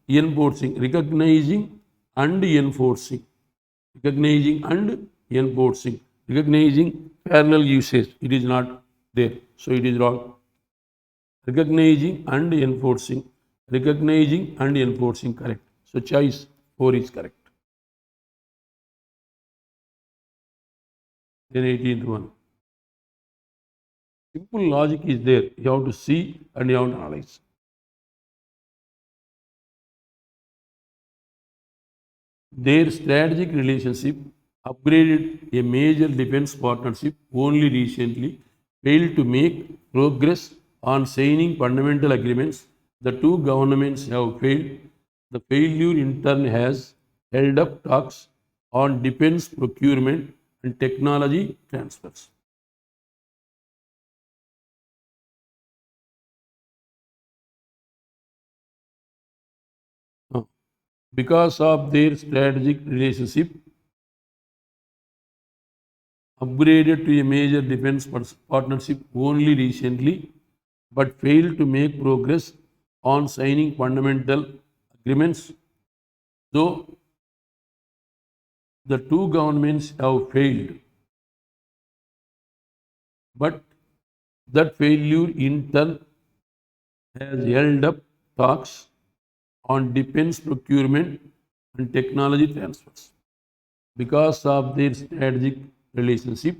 enforcing, recognizing and enforcing, recognizing parallel usage, it is not there, so it is wrong. Recognizing and enforcing, correct. So choice 4 is correct. Then 18th one. Simple logic is there. You have to see and you have to analyze. Their strategic relationship upgraded a major defense partnership only recently, failed to make progress on signing fundamental agreements. The two governments have failed. The failure in turn has held up talks on defense procurement and technology transfers. Because of their strategic relationship, upgraded to a major defense partnership only recently, but failed to make progress on signing fundamental agreements. So, the two governments have failed, but that failure in turn has held up talks on defense procurement and technology transfers. Because of their strategic relationship,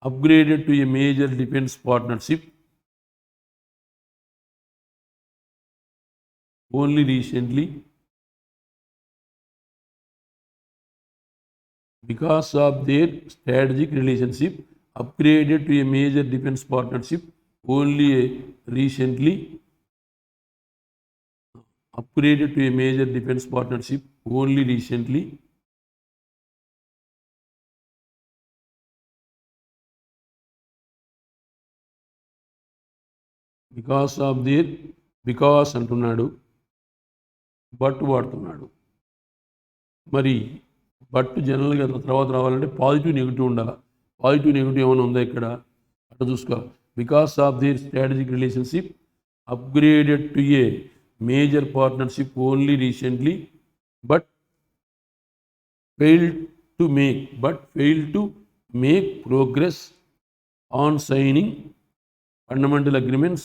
upgraded to a major defense partnership only recently, because of their strategic relationship, upgraded to a major defense partnership only recently, upgraded to a major defense partnership only recently, because of their, because అంటున్నాడు, but వాడుతున్నాడు. మరి but జనరల్గా తర్వాత రావాలంటే positive negative ఉండాలి. Positive negative ఏమైనా ఉందా ఇక్కడ? అట్లా చూసుకోవాలి. Because of their strategic relationship upgraded to a major partnership only recently, but failed to make progress on signing fundamental agreements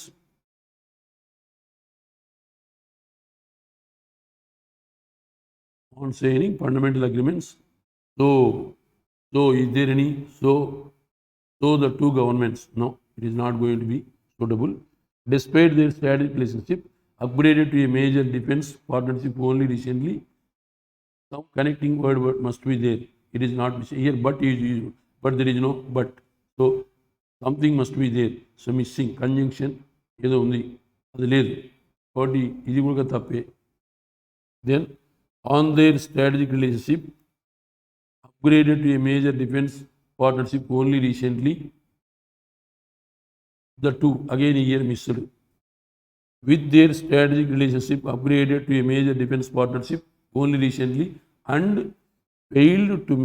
So is there any? So the two governments, no, it is not going to be suitable. Despite their strategic relationship, upgraded to a major defense partnership only recently. Some connecting word must be there. It is not here, but is used, but there is no but. So something must be there. So missing conjunction ఏదో ఉంది, అది లేదు, కాబట్టి ఇది కూడా తప్పే. Then on their strategic relationship upgraded to a major defense partnership only recently. The two, again here missed. With their strategic relationship upgraded to a major defense partnership only recently and failed to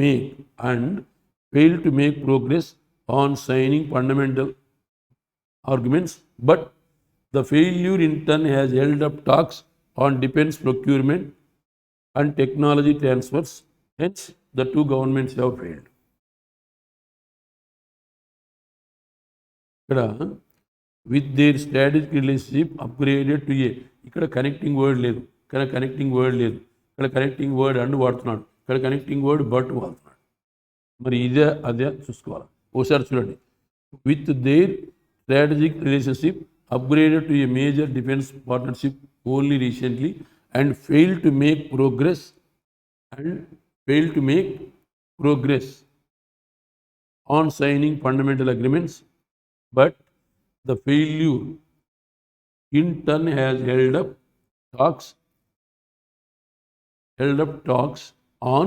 make progress on signing fundamental arguments, but the failure in turn has held up talks on defense procurement and technology transfers. Hence, the two governments have failed. ఇక్కడ with their strategic relationship upgraded to a, ఇక్కడ connecting word లేదు, ఇక్కడ connecting word లేదు, ఇక్కడ connecting word and వాడుతున్నాడు, ఇక్కడ connecting word but వాడుతున్నాడు. మరి ఇదే అదే చూసుకోవాలి. ఓసారి చూడండి. With their strategic relationship upgraded to a major defense partnership only recently and failed to make progress on signing fundamental agreements, but the failure in turn has held up talks on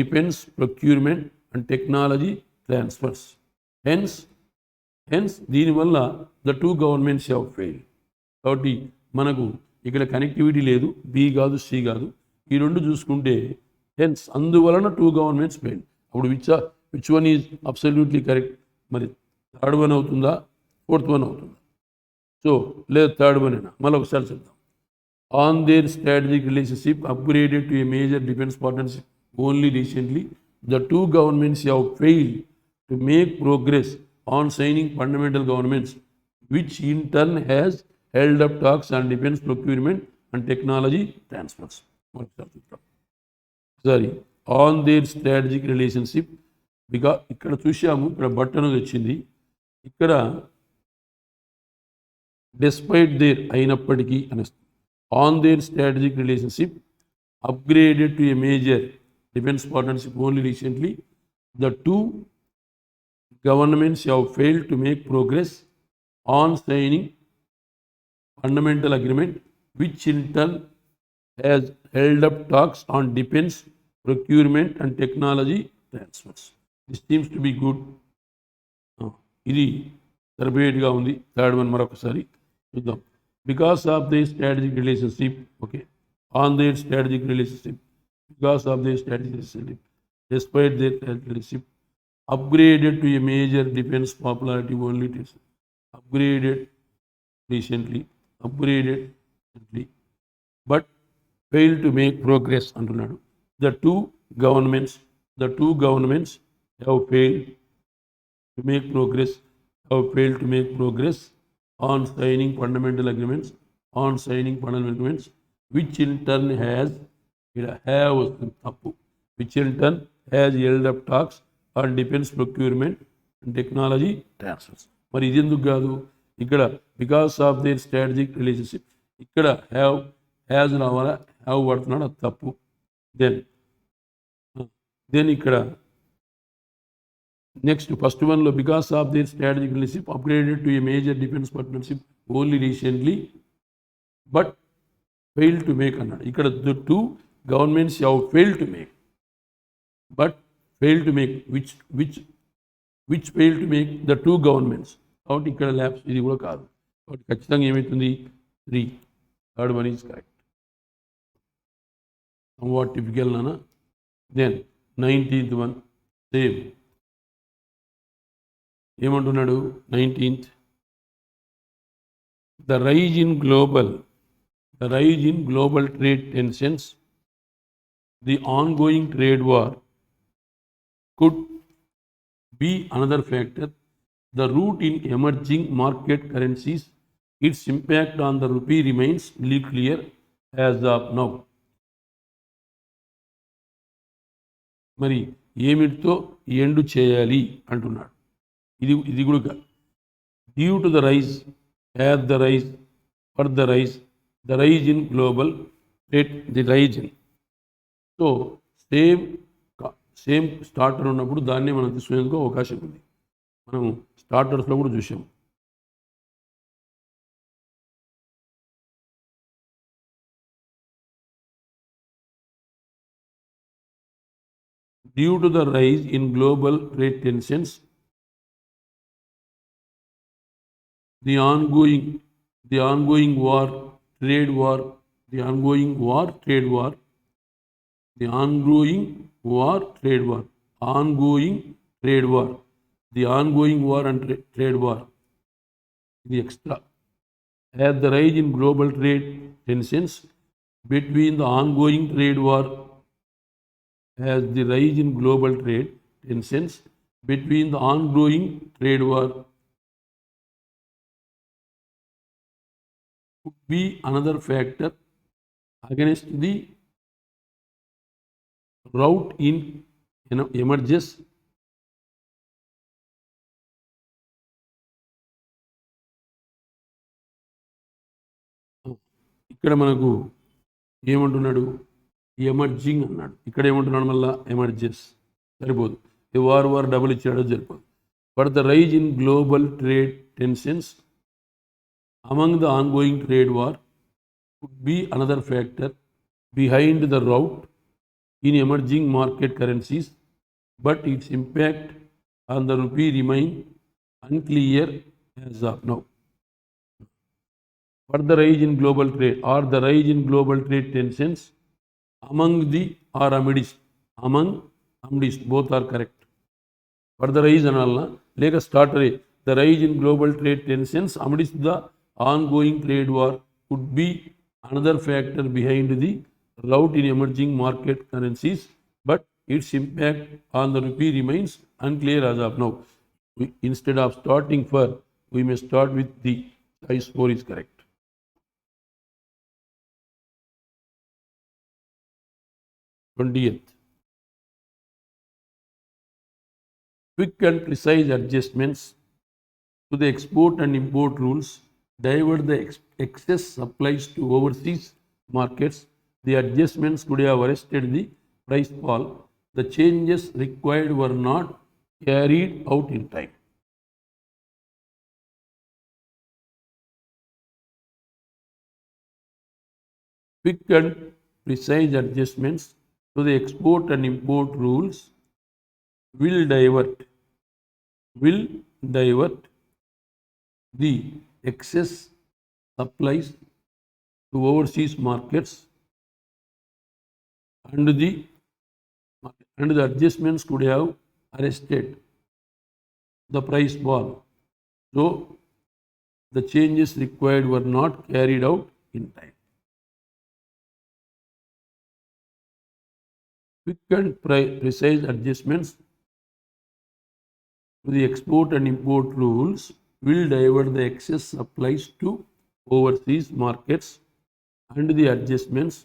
defense procurement and technology transfers. Hence దీనివల్ల the two governments have fail. కాబట్టి మనకు ఇక్కడ connectivity లేదు, B కాదు C కాదు, ఈ రెండు చూసుకుంటే హెన్స్ అందువలన టూ గవర్నమెంట్స్ ఫెయిల్. అప్పుడు which one is absolutely correct? మరి థర్డ్ వన్ అవుతుందా, ఫోర్త్ వన్ అవుతుందా? సో లేదు థర్డ్ వన్ అయినా. మళ్ళీ ఒకసారి చెప్తాం. On their strategic relationship upgraded to a major defence partnership only recently the two governments have failed to make progress on signing fundamental governments, which in turn has held up talks on defense procurement and technology transfers. Sorry, on their strategic relationship, because ikkada చూశాము, ఇక్కడ బట్టను వచ్చింది, ఇక్కడ despite their అయినప్పటికీ అనేస్తుంది. On their strategic relationship upgraded to a major defense partnership only recently, the two governments have failed to make progress on signing fundamental agreement, which in turn has held up talks on defense procurement and technology transfers. This seems to be good. ఇది సరిపోయేట్టుగా ఉంది. Third one మరొకసారి చూద్దాం. Because of the strategic relationship, okay, on their strategic relationship, because of the strategic relationship, despite their relationship upgraded to a major defense popularity only upgraded recently, but failed to make progress అంటున్నాడు. The two governments have failed to make progress on signing fundamental agreements, which in turn has held up talks on defense procurement and technology transfers. మరి ఇది ఎందుకు కాదు? ఇక్కడ because of their strategic relationship, ఇక్కడ has రావాలా, have పడుతున్నాడు, అది తప్పు. దెన్ ఇక్కడ నెక్స్ట్ ఫస్ట్ వన్లో because of their strategic relationship upgraded to a major defence partnership only recently but fail to make అన్నాడు. ఇక్కడ the two governments have fail to make, but failed to make, which failed to make the two governments. కాబట్టి ఇక్కడ labs ఇది కూడా కాదు. కాబట్టి ఖచ్చితంగా ఏమవుతుంది? 3. Third one is correct. somewhat typical నానా. Then 19th one same. ఏమంటున్నాడు 19th? The rise in global trade tensions, the ongoing trade war could be another factor. The root in emerging market currencies, its impact on the rupee remains clear as of now. మరి ఏమిటితో ఎండు చేయాలి అంటున్నాడు. ఇది కూడా due to the rise, as the rise, for the rise, the rise in global trade, the rise in. So same starter ఉన్నప్పుడు దాన్ని మనం తీసుకునేందుకు అవకాశం ఉంది. మనం స్టార్టర్స్లో కూడా చూసాం. due to the rise in global trade tensions, the ongoing war, trade war, the ongoing war, trade war, the ongoing war, trade war, ongoing trade war, the ongoing war and trade war, the extra. As the rise in global trade tensions between the ongoing trade war, as the rise in global trade tensions between the ongoing trade war could be another factor against the route in emerges ఇక్కడ మనకు ఏమంటున్నాడు emerging అన్నాడు ఇక్కడ ఏమంటున్నాడు మళ్ళా emerges సరిపోదు ఈ war double ఇచ్చాడో సరిపోదు for the rise in global trade tensions among the ongoing trade war could be another factor behind the rout in emerging market currencies, but its impact on the rupee remain unclear as of now. For the rise in global trade or the rise in global trade tensions among the or amidst both are correct. For the rise analna leka start the rise in global trade tensions amidst the ongoing trade war could be another factor behind the rout in emerging market currencies, but its impact on the rupee remains unclear as of now. Instead of starting for, we may start with the choice 4 is correct. 20th. Quick and precise adjustments to the export and import rules divert the excess supplies to overseas markets. The adjustments could have arrested the price fall. The changes required were not carried out in time. Quick and precise adjustments to the export and import rules will divert the excess supplies to overseas markets, and the adjustments could have arrested the price fall. So the changes required were not carried out in time. Quick and precise adjustments to the export and import rules will divert the excess supplies to overseas markets, and the adjustments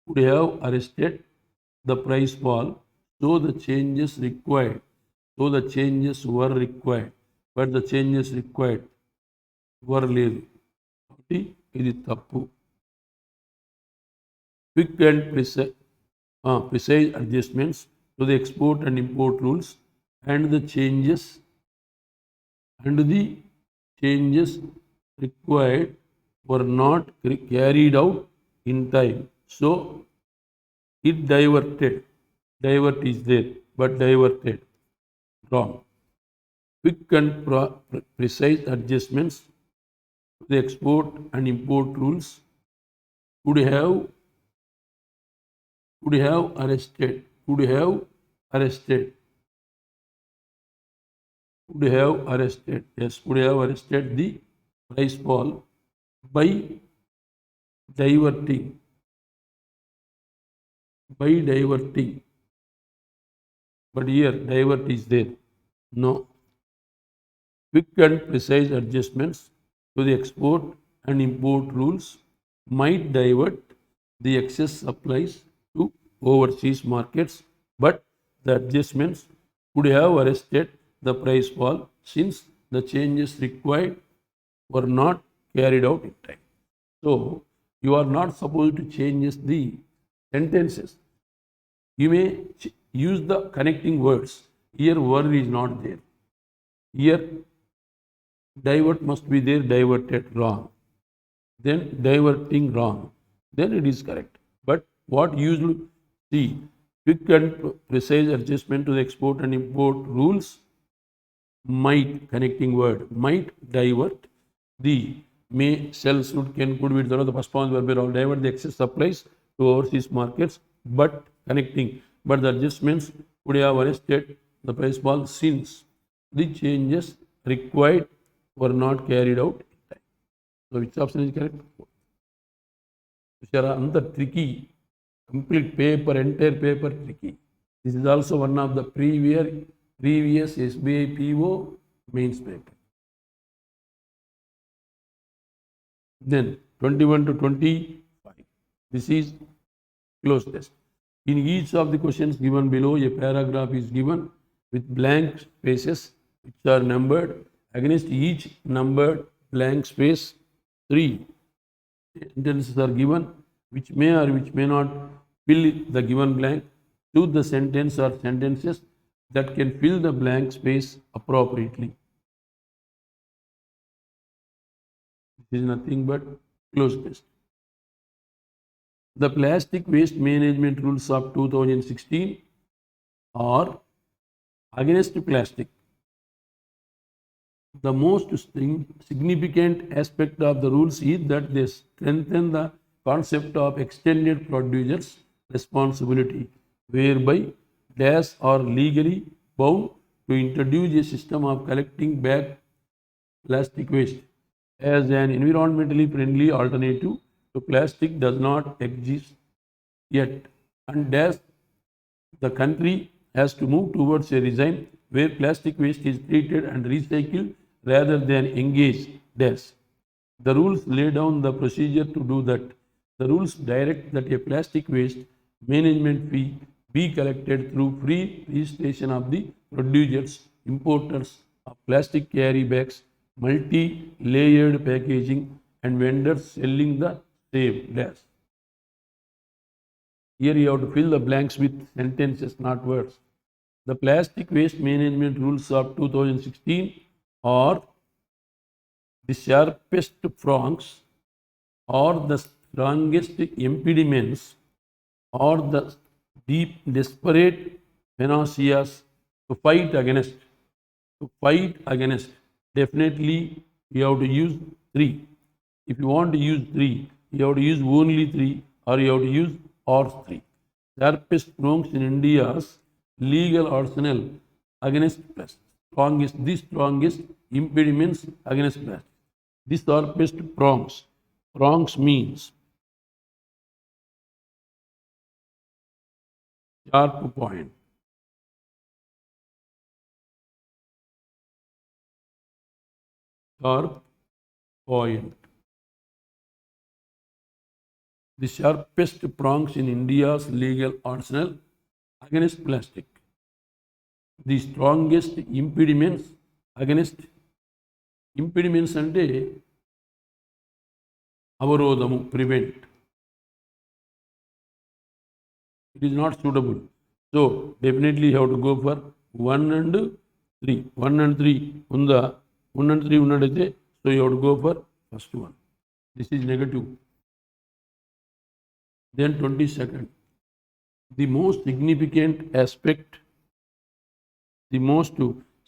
could have arrested the price fall. So the changes were required, but the changes required were లేదు కాబట్టి ఇది తప్పు. Quick and precise adjustments to the export and import rules and the changes required were not carried out in time. So it diverted. Divert is there, but diverted. Wrong. Quick and precise adjustments to the export and import rules could have arrested the price fall by diverting, but here divert is there. No. Quick and precise adjustments to the export and import rules might divert the excess supplies to overseas markets, but the adjustments could have arrested the price fall since the changes required were not carried out in time. So you are not supposed to change the sentences. You may use the connecting words. Here word is not there. Here divert must be there, diverted wrong. Then diverting wrong. Then it is correct. But what usually see Quick and precise adjustment to the export and import rules might, connecting word, might divert the may, shall, should, can, could with the first forms verb all divert the excess supplies to overseas markets, but connecting, but the adjustments would have arrested the price fall since the changes required were not carried out in time. So which option is correct? Another tricky, complete paper, entire paper tricky. This is also one of the previous SBI PO mains paper. Then 21 to 25. This is closed test. In each of the questions given below, a paragraph is given with blank spaces which are numbered. Against each numbered blank space, 3 sentences are given which may or which may not fill the given blank. Choose the sentence or sentences that can fill the blank space appropriately. This is nothing but closed test. The plastic waste management rules of 2016 are against plastic. The most significant aspect of the rules is that they strengthen the concept of extended producer's responsibility, whereby DAS are legally bound to introduce a system of collecting back plastic waste as an environmentally friendly alternative to plastic does not exist yet, and DAS the country has to move towards a regime where plastic waste is treated and recycled rather than engage DAS. The rules lay down the procedure to do that. The rules direct that a plastic waste management fee be collected through free registration of the producers, importers of plastic carry bags, multi-layered packaging, and vendors selling the same DAS. Here you have to fill the blanks with sentences, not words. The plastic waste management rules of 2016 are the sharpest prongs or the strongest impediments or the deep desperate panaceas to fight against. Definitely you have to use 3. If you want to use 3, you have to use only 3 or you have to use or 3. Sharpest prongs in India's legal arsenal against plastic. The strongest impediments against plastic. The sharpest prongs. Prongs means sharp point. Sharp point. The sharpest prongs in India's legal arsenal against plastic. The strongest impediments against impediments ante avarodhamu, prevent. It is not suitable. So definitely you have to go for 1 and 3. 1 and 3 unda 1 and 3 unnadaithe, so you have to go for first one. This is negative. Then 22nd. The most significant aspect. The most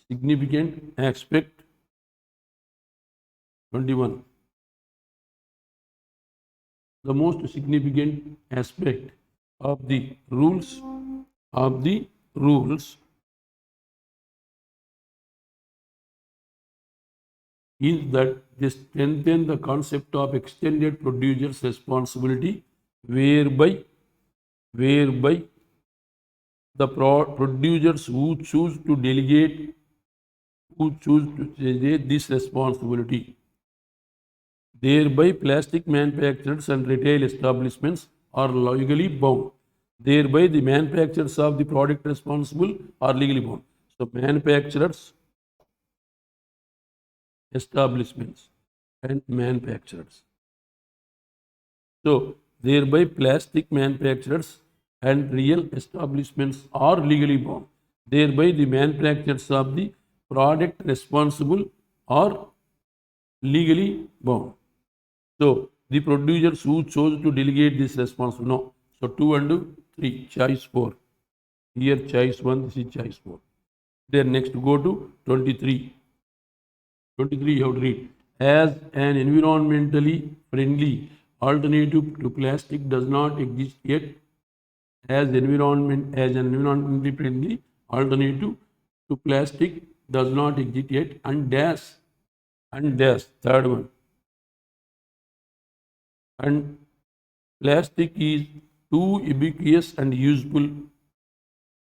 significant aspect. 21. The most significant aspect of the rules is that they strengthen the concept of extended producer's responsibility, whereby the producers who choose to delegate this responsibility, thereby plastic manufacturers and retail establishments are legally bound. Thereby the manufacturers of the product responsible are legally bound. So manufacturers, establishments and manufacturers. So thereby plastic manufacturers and real establishments are legally bound. Thereby the manufacturers of the product responsible are legally bound. So the producers who chose to delegate this responsibility. No. So 2 and 3, choice 4. Here choice 1, this is choice 4. Then next go to 23. 23 you have to read. As an environmentally friendly alternative to plastic does not exist yet, as an environmentally friendly alternative to plastic does not exist yet, and third one, and plastic is too ubiquitous and useful.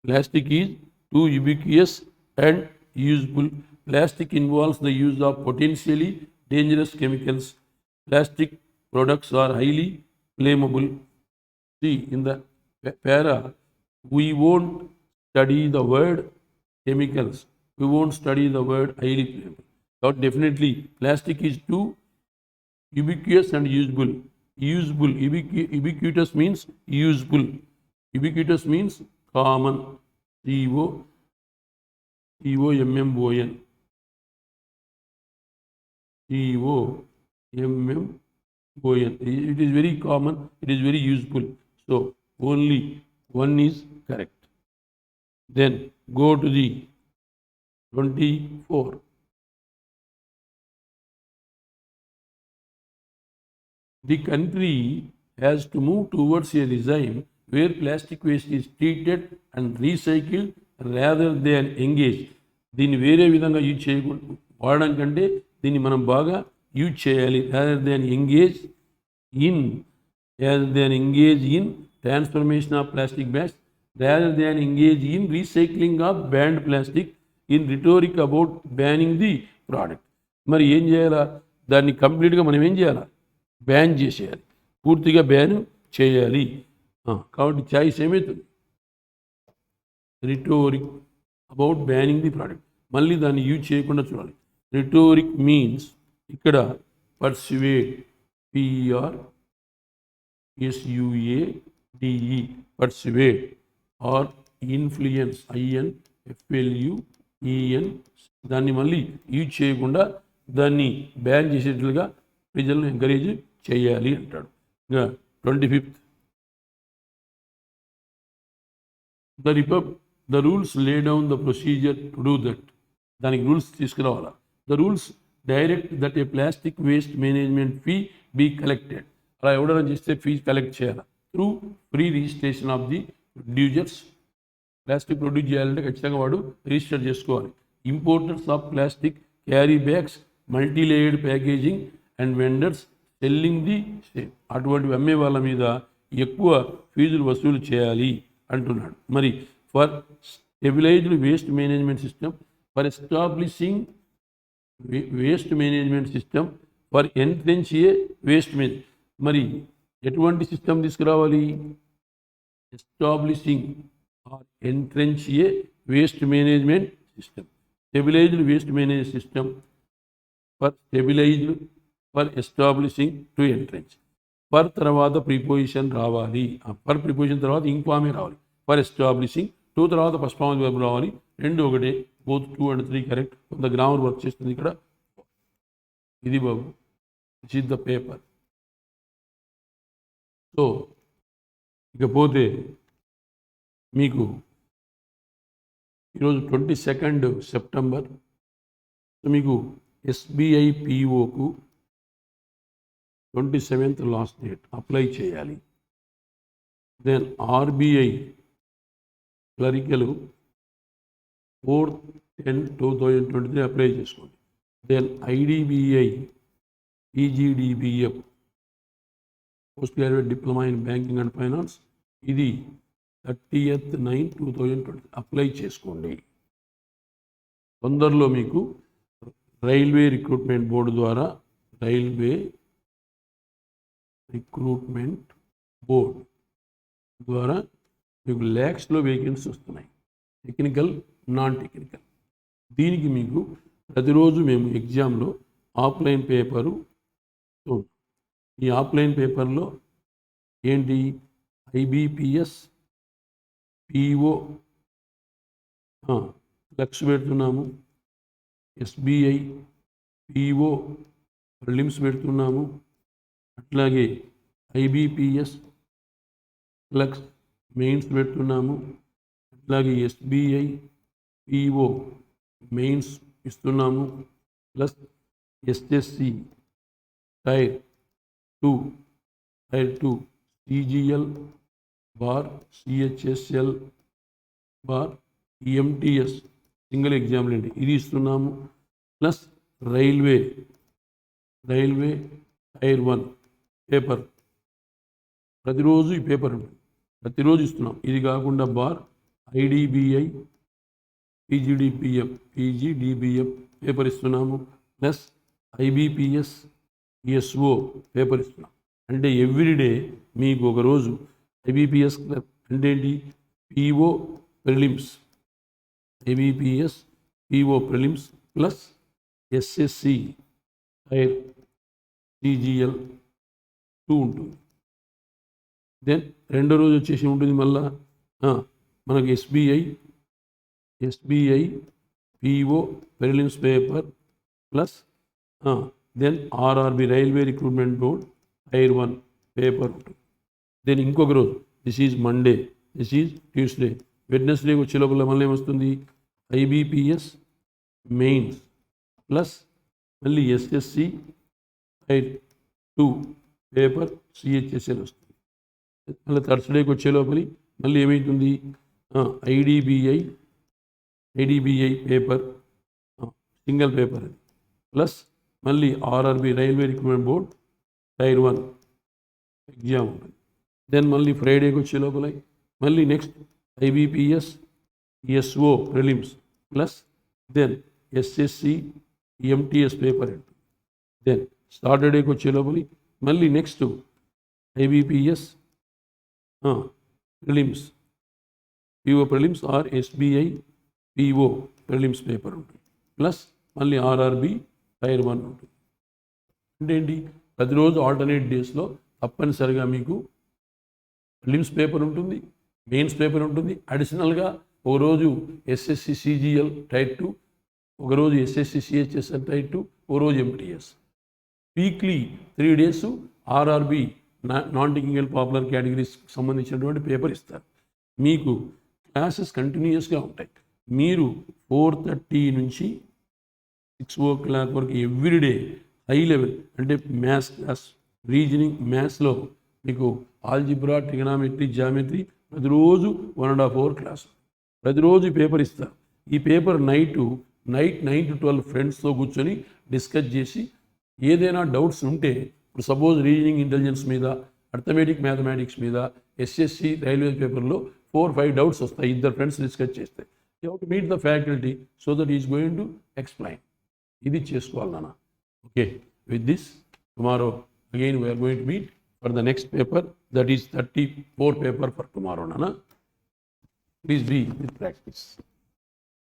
Plastic is too ubiquitous and useful. Plastic involves the use of potentially dangerous chemicals. Plastic products are highly flammable. See, in the para, we won't study the word chemicals. We won't study the word highly flammable. So definitely, plastic is too ubiquitous and useful. Ubiquitous means useful. Ubiquitous means common. COMMON. COMMON. It is very common. It is very useful. So only one is correct. Then go to the 24. The country has to move towards a regime where plastic waste is treated and recycled rather than engaged. దీన్ని వేరే విధంగా use చేయకుండా వాడడం కంటే దీన్ని మనం బాగా use చేయాలి. rather than engage in transformation of plastic bags, rather than engage in recycling of banned plastic, in rhetoric about banning the product. మరి ఏం చేయాలా? దాన్ని కంప్లీట్గా మనం ఏం చేయాలా? బ్యాన్ చేసేయాలి, పూర్తిగా బ్యాన్ చేయాలి. కాబట్టి చాయిస్ ఏమవుతుంది? Rhetoric about banning the product. మళ్ళీ దాన్ని యూజ్ చేయకుండా చూడాలి. రిటోరిక్ మీన్స్ ఇక్కడ పర్సువేడ్, PRSUADE, పర్సువేడ్, ఆర్ ఇన్ఫ్లుయెన్స్, INFLUEN, దాన్ని మళ్ళీ యూజ్ చేయకుండా దాన్ని బ్యాన్ చేసేట్లుగా ప్రజలను ఎంకరేజ్ చేయాలి అంటాడు. ఇంకా 25th, the rules lay down the procedure to do that. దానికి rules తీసుకురావాలా. The rules direct that a plastic waste management fee be collected. అలా ఎవడైనా చేస్తే ఫీజు కలెక్ట్ చేయాలి through free registration of the producers. Plastic produce చేయాలంటే ఖచ్చితంగా వాడు register చేసుకోవాలి. Importers of plastic carry bags, multi layered packaging and vendors selling the same. అటువంటివి అమ్మే వాళ్ళ మీద ఎక్కువ ఫీజులు వసూలు చేయాలి అంటున్నాడు. మరి for stabilized waste management system, for establishing waste management system, for entrance a waste manage. మరి ఎటువంటి సిస్టమ్ తీసుకురావాలి? Establishing or entrance a waste management system. Stabilized waste manage system, for stabilized, for establishing to entrance. For తర్వాత preposition రావాలి. For preposition తర్వాత ఇంక్వామే రావాలి. For establishing, to తర్వాత first form verb రావాలి. రెండు ఒకటే, బోత్ 2 and 3 కరెక్ట్. కొంత గ్రామర్ వర్క్ చేస్తుంది ఇక్కడ. ఇది బాబు, this is the paper. So ఇకపోతే మీకు ఈరోజు 22 సెప్టెంబర్. సో మీకు SBI POకు 27th లాస్ట్ డేట్, అప్లై చేయాలి. దెన్ RBI క్లరికల్ 4/10/2023 అప్లై చేసుకోండి. Then IDBI PGDBF post graduate diploma in banking and finance, ఇది 30/9/2020 అప్లై చేసుకోండి. తొందరలో మీకు రైల్వే రిక్రూట్మెంట్ బోర్డు ద్వారా, రైల్వే రిక్రూట్మెంట్ బోర్డ్ ద్వారా మీకు ల్యాక్స్లో వేకెన్సీ వస్తున్నాయి, టెక్నికల్, నాన్ టెక్నికల్. దీనికి మీకు ప్రతిరోజు మేము ఎగ్జామ్లో ఆఫ్లైన్ పేపరు, ఈ ఆఫ్లైన్ పేపర్లో ఏంటి, IBPS PO లక్స్ పెడుతున్నాము, SBI PO ప్రిలిమ్స్ పెడుతున్నాము, అట్లాగే IBPS లక్స్ మెయిన్స్ పెడుతున్నాము, అలాగే SBI PO మెయిన్స్ ఇస్తున్నాము, plus SSC tier 2 CGL bar CHSL bar EMTS single exam అండి, ఇది ఇస్తున్నాము. ప్లస్ రైల్వే టైర్ 1 పేపర్ ప్రతిరోజు ఈ పేపర్ ఉంటుంది, ప్రతిరోజు ఇస్తున్నాం. ఇది కాకుండా బార్ IDBI PGDBF పేపర్ ఇస్తున్నాము. ప్లస్ IBPS ESO పేపర్ ఇస్తున్నాం. అంటే ఎవ్రీడే మీకు ఒకరోజు IBPS అంటే ఏంటి, PO prelims, IBPS PO prelims plus SSC tier CGL 2 ఉంటుంది. దెన్ రెండో రోజు వచ్చేసి ఉంటుంది మళ్ళా మనకి SBI PO prelims paper plus then RRB railway recruitment board tier 1 paper ఉంటుంది. దెన్ ఇంకొక రోజు, this is Monday, this is Tuesday, Wednesday వచ్చే లోపల మళ్ళీ ఏమొస్తుంది, IBPS మెయిన్స్ ప్లస్ మళ్ళీ SSC టైర్ 2 పేపర్ CHSL వస్తుంది. మళ్ళీ థర్స్డేకి వచ్చే లోపలి మళ్ళీ ఏమవుతుంది, IDBI పేపర్ సింగిల్ పేపర్ అది, ప్లస్ మళ్ళీ RRB railway recruitment board tier 1 exam ఉంటుంది. దెన్ మళ్ళీ ఫ్రైడేకి వచ్చే లోపల మళ్ళీ next IBPS ESO prelims plus then SSC EMTS paper ఉంటుంది. దెన్ సాటర్డేకి వచ్చే లోపలి మళ్ళీ next IBPS prelims PO prelims or SBI PO prelims paper ఉంటుంది. ప్లస్ మళ్ళీ RRB టైర్ 1 ఉంటుంది. అంటే ఏంటి, ప్రతిరోజు ఆల్టర్నేట్ డేస్లో తప్పనిసరిగా మీకు ప్రిలిమ్స్ పేపర్ ఉంటుంది, మెయిన్స్ పేపర్ ఉంటుంది. అడిషనల్గా ఒకరోజు SSC CGL టైర్ 2, ఒకరోజు SSC CHSL టైర్ 2, ఒకరోజు MTS. Weekly 3 days RRB non technical popular కేటగిరీస్కి సంబంధించినటువంటి పేపర్ ఇస్తారు. మీకు క్లాసెస్ కంటిన్యూస్గా ఉంటాయి. మీరు 4:30 నుంచి 6 o'clock వరకు ఎవ్రీడే హై లెవెల్ అంటే మ్యాథ్స్ క్లాస్, రీజనింగ్, మ్యాథ్స్లో మీకు ఆల్జిబ్రా, ట్రిగనామెట్రీ, జామెట్రీ ప్రతిరోజు 1.5 hour క్లాసు, ప్రతిరోజు పేపర్ ఇస్తారు. ఈ పేపర్ నైట్ 9 to 12 ఫ్రెండ్స్తో కూర్చొని డిస్కస్ చేసి ఏదైనా డౌట్స్ ఉంటే, ఇప్పుడు సపోజ్ రీజనింగ్ ఇంటెలిజెన్స్ మీద, అర్థమెటిక్ మ్యాథమెటిక్స్ మీద, SSC రైల్వే పేపర్లో 4-5 డౌట్స్ వస్తాయి, ఇద్దరు ఫ్రెండ్స్ డిస్కస్ చేస్తే. You have to meet the faculty so that is going to explain. ఇది చేసుకోవాలి నాన్న. Okay, with this tomorrow again we are going to meet for the next paper, that is 34 paper for tomorrow, Nana. Please be with practice.